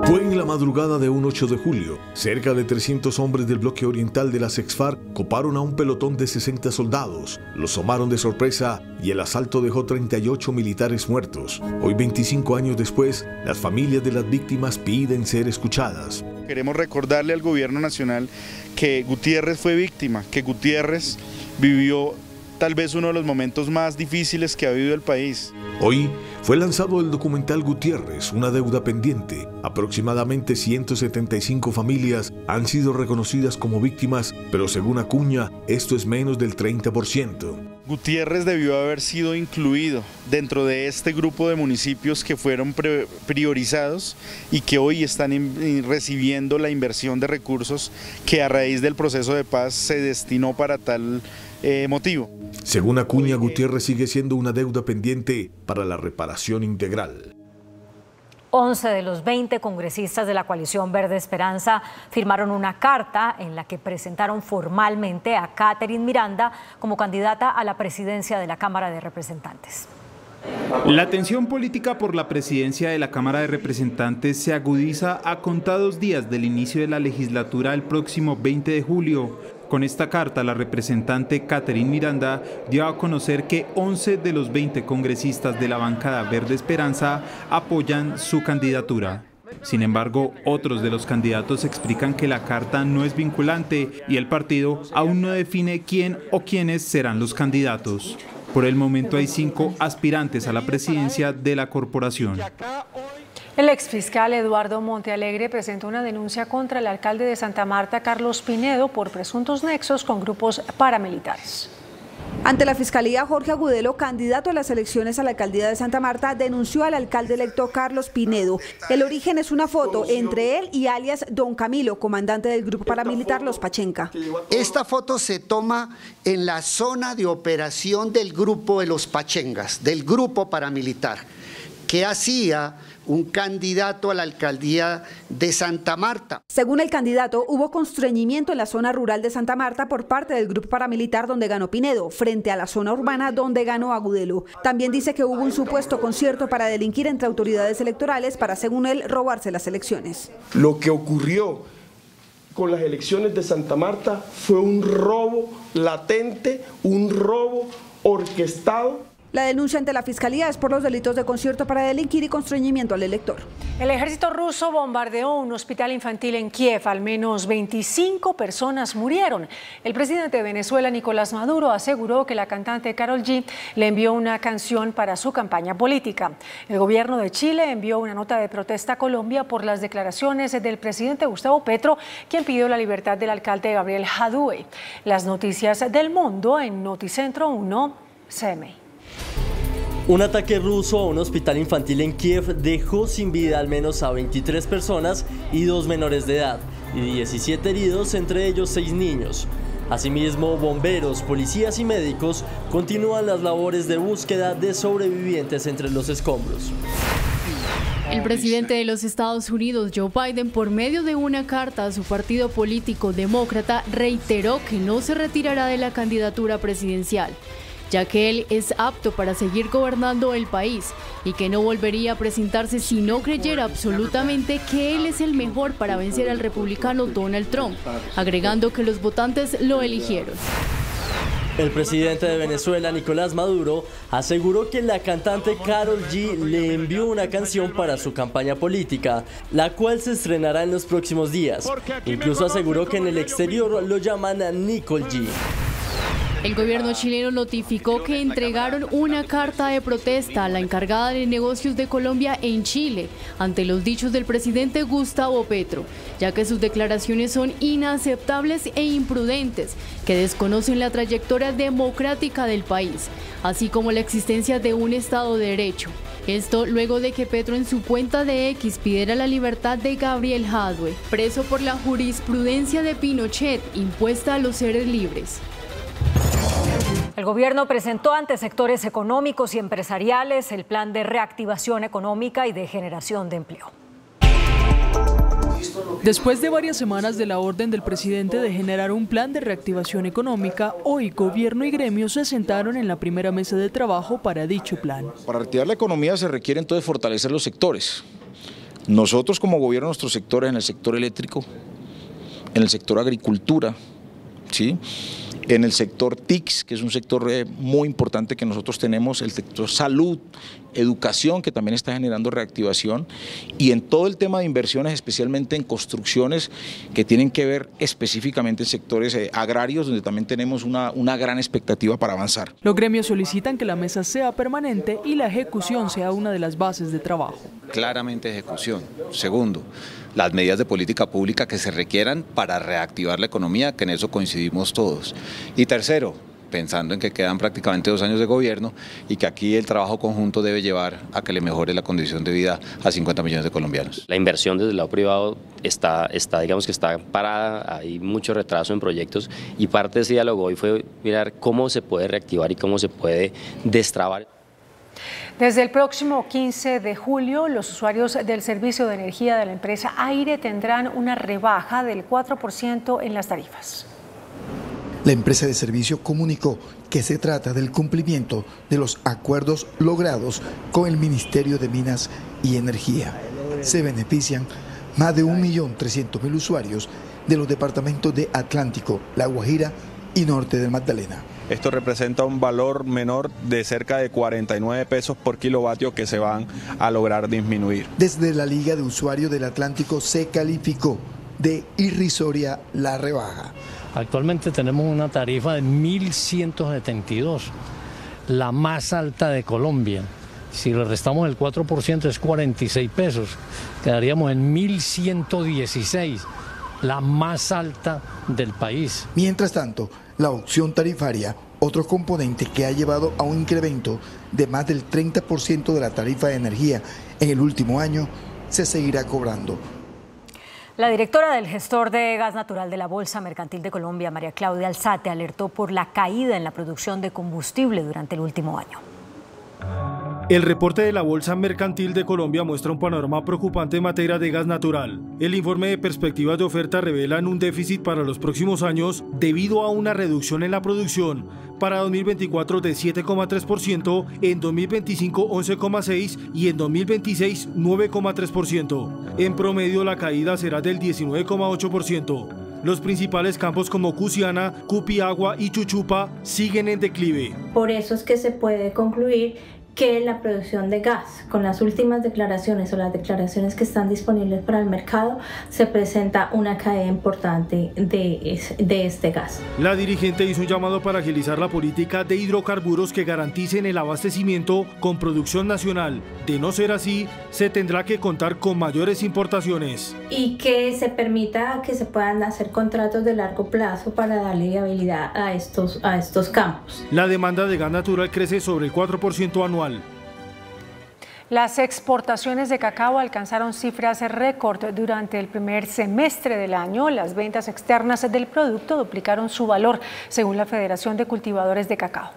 Fue en la madrugada de un 8 de julio. Cerca de 300 hombres del bloque oriental de las ex-FARC coparon a un pelotón de 60 soldados. Los tomaron de sorpresa y el asalto dejó 38 militares muertos. Hoy, 25 años después, las familias de las víctimas piden ser escuchadas. Queremos recordarle al gobierno nacional que Gutiérrez fue víctima, que Gutiérrez vivió tal vez uno de los momentos más difíciles que ha vivido el país. Hoy fue lanzado el documental Gutiérrez, una deuda pendiente. Aproximadamente 175 familias han sido reconocidas como víctimas, pero según Acuña, esto es menos del 30%. Gutiérrez debió haber sido incluido dentro de este grupo de municipios que fueron priorizados y que hoy están recibiendo la inversión de recursos que a raíz del proceso de paz se destinó para tal motivo. Según Acuña, Gutiérrez sigue siendo una deuda pendiente para la reparación integral. 11 de los 20 congresistas de la coalición Verde Esperanza firmaron una carta en la que presentaron formalmente a Catherine Miranda como candidata a la presidencia de la Cámara de Representantes. La tensión política por la presidencia de la Cámara de Representantes se agudiza a contados días del inicio de la legislatura el próximo 20 de julio. Con esta carta, la representante Catherine Miranda dio a conocer que 11 de los 20 congresistas de la bancada Verde Esperanza apoyan su candidatura. Sin embargo, otros de los candidatos explican que la carta no es vinculante y el partido aún no define quién o quiénes serán los candidatos. Por el momento hay 5 aspirantes a la presidencia de la corporación. El exfiscal Eduardo Montealegre presentó una denuncia contra el alcalde de Santa Marta, Carlos Pinedo, por presuntos nexos con grupos paramilitares. Ante la Fiscalía, Jorge Agudelo, candidato a las elecciones a la alcaldía de Santa Marta, denunció al alcalde electo Carlos Pinedo. El origen es una foto entre él y alias Don Camilo, comandante del grupo paramilitar Los Pachenca. Esta foto se toma en la zona de operación del grupo de Los Pachengas, del grupo paramilitar, que hacía un candidato a la alcaldía de Santa Marta. Según el candidato, hubo constreñimiento en la zona rural de Santa Marta por parte del grupo paramilitar donde ganó Pinedo, frente a la zona urbana donde ganó Agudelo. También dice que hubo un supuesto concierto para delinquir entre autoridades electorales para, según él, robarse las elecciones. Lo que ocurrió con las elecciones de Santa Marta fue un robo latente, un robo orquestado. La denuncia ante la Fiscalía es por los delitos de concierto para delinquir y constreñimiento al elector. El ejército ruso bombardeó un hospital infantil en Kiev. Al menos 25 personas murieron. El presidente de Venezuela, Nicolás Maduro, aseguró que la cantante Karol G le envió una canción para su campaña política. El gobierno de Chile envió una nota de protesta a Colombia por las declaraciones del presidente Gustavo Petro, quien pidió la libertad del alcalde Gabriel Jadue. Las noticias del mundo en Noticentro 1 CMI. Un ataque ruso a un hospital infantil en Kiev dejó sin vida al menos a 23 personas y 2 menores de edad, y 17 heridos, entre ellos 6 niños. Asimismo, bomberos, policías y médicos continúan las labores de búsqueda de sobrevivientes entre los escombros. El presidente de los Estados Unidos, Joe Biden, por medio de una carta a su partido político demócrata, reiteró que no se retirará de la candidatura presidencial, ya que él es apto para seguir gobernando el país y que no volvería a presentarse si no creyera absolutamente que él es el mejor para vencer al republicano Donald Trump, agregando que los votantes lo eligieron. El presidente de Venezuela, Nicolás Maduro, aseguró que la cantante Karol G le envió una canción para su campaña política, la cual se estrenará en los próximos días. Incluso aseguró que en el exterior lo llaman Nicole G. El gobierno chileno notificó que entregaron una carta de protesta a la encargada de negocios de Colombia en Chile ante los dichos del presidente Gustavo Petro, ya que sus declaraciones son inaceptables e imprudentes, que desconocen la trayectoria democrática del país, así como la existencia de un Estado de Derecho. Esto luego de que Petro en su cuenta de X pidiera la libertad de Gabriel Jadue, preso por la jurisprudencia de Pinochet impuesta a los seres libres. El gobierno presentó ante sectores económicos y empresariales el plan de reactivación económica y de generación de empleo. Después de varias semanas de la orden del presidente de generar un plan de reactivación económica, hoy gobierno y gremios se sentaron en la primera mesa de trabajo para dicho plan. Para reactivar la economía se requiere entonces fortalecer los sectores. Nosotros como gobierno, nuestros sectores en el sector eléctrico, en el sector agricultura, ¿sí? en el sector TICS, que es un sector muy importante que nosotros tenemos, el sector salud, educación, que también está generando reactivación, y en todo el tema de inversiones, especialmente en construcciones que tienen que ver específicamente en sectores agrarios, donde también tenemos una gran expectativa para avanzar. Los gremios solicitan que la mesa sea permanente y la ejecución sea una de las bases de trabajo. Claramente ejecución. Segundo, las medidas de política pública que se requieran para reactivar la economía, que en eso coincidimos todos. Y tercero, pensando en que quedan prácticamente 2 años de gobierno y que aquí el trabajo conjunto debe llevar a que le mejore la condición de vida a 50 millones de colombianos. La inversión desde el lado privado está parada, hay mucho retraso en proyectos y parte de ese diálogo hoy fue mirar cómo se puede reactivar y cómo se puede destrabar. Desde el próximo 15 de julio, los usuarios del servicio de energía de la empresa Aire tendrán una rebaja del 4% en las tarifas. La empresa de servicio comunicó que se trata del cumplimiento de los acuerdos logrados con el Ministerio de Minas y Energía. Se benefician más de 1.300.000 usuarios de los departamentos de Atlántico, La Guajira y Norte del Magdalena. Esto representa un valor menor de cerca de 49 pesos por kilovatio que se van a lograr disminuir. Desde la Liga de Usuarios del Atlántico se calificó de irrisoria la rebaja. Actualmente tenemos una tarifa de 1.172, la más alta de Colombia. Si le restamos el 4% es 46 pesos, quedaríamos en 1.116, la más alta del país. Mientras tanto, la opción tarifaria, otro componente que ha llevado a un incremento de más del 30% de la tarifa de energía en el último año, se seguirá cobrando. La directora del gestor de gas natural de la Bolsa Mercantil de Colombia, María Claudia Alzate, alertó por la caída en la producción de combustible durante el último año. El reporte de la Bolsa Mercantil de Colombia muestra un panorama preocupante en materia de gas natural. El informe de perspectivas de oferta revela un déficit para los próximos años debido a una reducción en la producción. Para 2024 de 7,3%, en 2025 11,6% y en 2026 9,3%. En promedio la caída será del 19,8%. Los principales campos como Cusiana, Cupiagua y Chuchupa siguen en declive. Por eso es que se puede concluir que la producción de gas, con las últimas declaraciones o las declaraciones que están disponibles para el mercado, se presenta una caída importante de este gas. La dirigente hizo un llamado para agilizar la política de hidrocarburos que garanticen el abastecimiento con producción nacional. De no ser así, se tendrá que contar con mayores importaciones. Y que se permita que se puedan hacer contratos de largo plazo para darle viabilidad a estos campos. La demanda de gas natural crece sobre el 4% anual. Las exportaciones de cacao alcanzaron cifras récord durante el primer semestre del año. Las ventas externas del producto duplicaron su valor, según la Federación de Cultivadores de Cacao.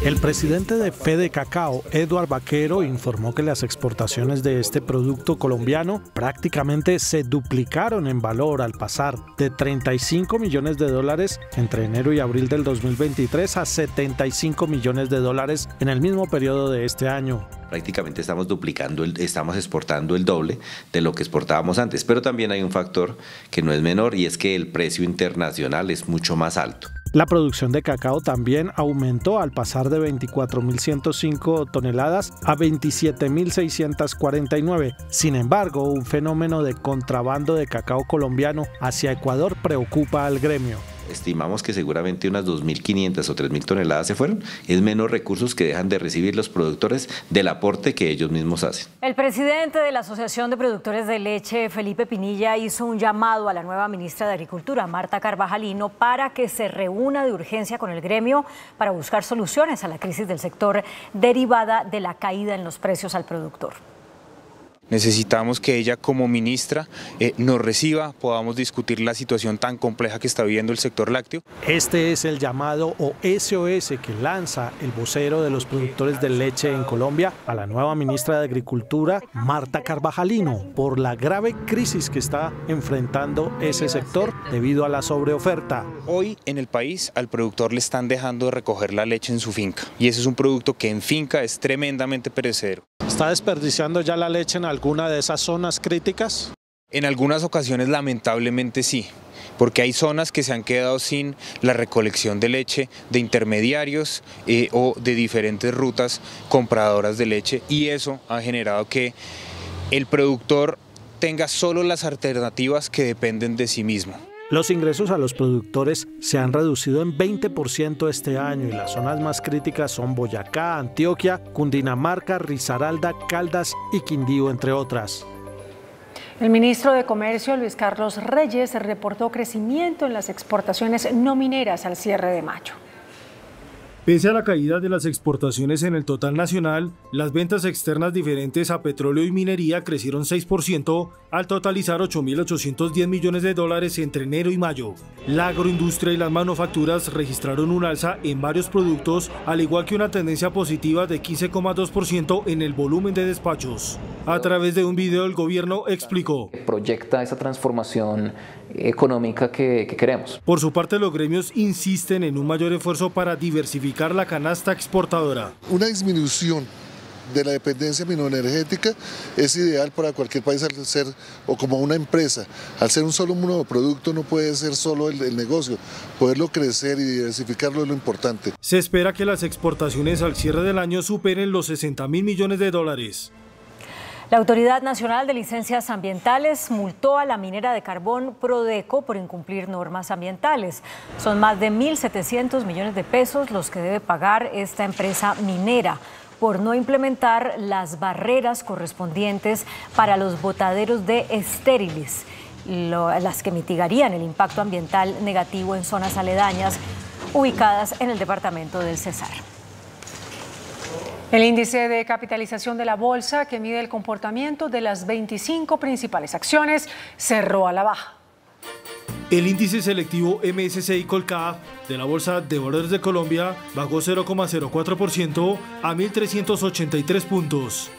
El presidente de Fede Cacao, Eduard Vaquero, informó que las exportaciones de este producto colombiano prácticamente se duplicaron en valor al pasar de 35 millones de dólares entre enero y abril del 2023 a 75 millones de dólares en el mismo periodo de este año. Prácticamente estamos exportando el doble de lo que exportábamos antes, pero también hay un factor que no es menor y es que el precio internacional es mucho más alto. La producción de cacao también aumentó al pasar de 24.105 toneladas a 27.649. Sin embargo, un fenómeno de contrabando de cacao colombiano hacia Ecuador preocupa al gremio. Estimamos que seguramente unas 2.500 o 3.000 toneladas se fueron. Es menos recursos que dejan de recibir los productores del aporte que ellos mismos hacen. El presidente de la Asociación de Productores de Leche, Felipe Pinilla, hizo un llamado a la nueva ministra de Agricultura, Marta Carvajalino, para que se reúna de urgencia con el gremio para buscar soluciones a la crisis del sector derivada de la caída en los precios al productor. Necesitamos que ella como ministra nos reciba, podamos discutir la situación tan compleja que está viviendo el sector lácteo. Este es el llamado o SOS que lanza el vocero de los productores de leche en Colombia a la nueva ministra de Agricultura, Marta Carvajalino, por la grave crisis que está enfrentando ese sector debido a la sobreoferta. Hoy en el país al productor le están dejando de recoger la leche en su finca y ese es un producto que en finca es tremendamente perecedero. ¿Está desperdiciando ya la leche en alguna de esas zonas críticas? En algunas ocasiones lamentablemente sí. porque hay zonas que se han quedado sin la recolección de leche de intermediarios o de diferentes rutas compradoras de leche, y eso ha generado que el productor tenga solo las alternativas que dependen de sí mismo. Los ingresos a los productores se han reducido en 20% este año y las zonas más críticas son Boyacá, Antioquia, Cundinamarca, Risaralda, Caldas y Quindío, entre otras. El ministro de Comercio, Luis Carlos Reyes, reportó crecimiento en las exportaciones no mineras al cierre de mayo. Pese a la caída de las exportaciones en el total nacional, las ventas externas diferentes a petróleo y minería crecieron 6% al totalizar 8.810 millones de dólares entre enero y mayo. La agroindustria y las manufacturas registraron un alza en varios productos, al igual que una tendencia positiva de 15,2% en el volumen de despachos. A través de un video, el gobierno explicó: proyecta esa transformación económica que queremos. Por su parte, los gremios insisten en un mayor esfuerzo para diversificar la canasta exportadora. Una disminución de la dependencia mineroenergética es ideal para cualquier país al ser, o como una empresa, al ser un solo monoproducto no puede ser solo el negocio, poderlo crecer y diversificarlo es lo importante. Se espera que las exportaciones al cierre del año superen los 60.000 millones de dólares. La Autoridad Nacional de Licencias Ambientales multó a la minera de carbón Prodeco por incumplir normas ambientales. Son más de 1.700 millones de pesos los que debe pagar esta empresa minera por no implementar las barreras correspondientes para los botaderos de estériles, las que mitigarían el impacto ambiental negativo en zonas aledañas ubicadas en el departamento del Cesar. El índice de capitalización de la bolsa, que mide el comportamiento de las 25 principales acciones, cerró a la baja. El índice selectivo MSCI Colcap de la Bolsa de Valores de Colombia bajó 0,04% a 1.383 puntos.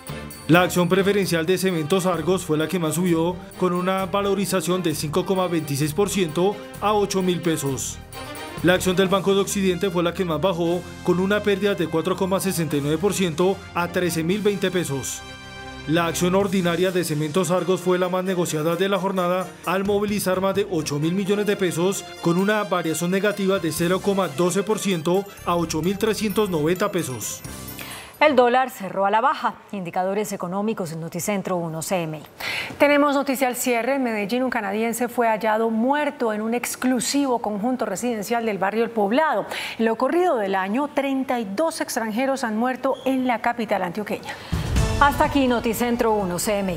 La acción preferencial de Cementos Argos fue la que más subió, con una valorización de 5,26% a 8.000 pesos. La acción del Banco de Occidente fue la que más bajó, con una pérdida de 4,69% a 13.020 pesos. La acción ordinaria de Cementos Argos fue la más negociada de la jornada, al movilizar más de 8.000 millones de pesos, con una variación negativa de 0,12% a 8.390 pesos. El dólar cerró a la baja. Indicadores económicos en Noticentro 1 CMI. Tenemos noticia al cierre. En Medellín, un canadiense fue hallado muerto en un exclusivo conjunto residencial del barrio El Poblado. En lo corrido del año, 32 extranjeros han muerto en la capital antioqueña. Hasta aquí Noticentro 1 CMI.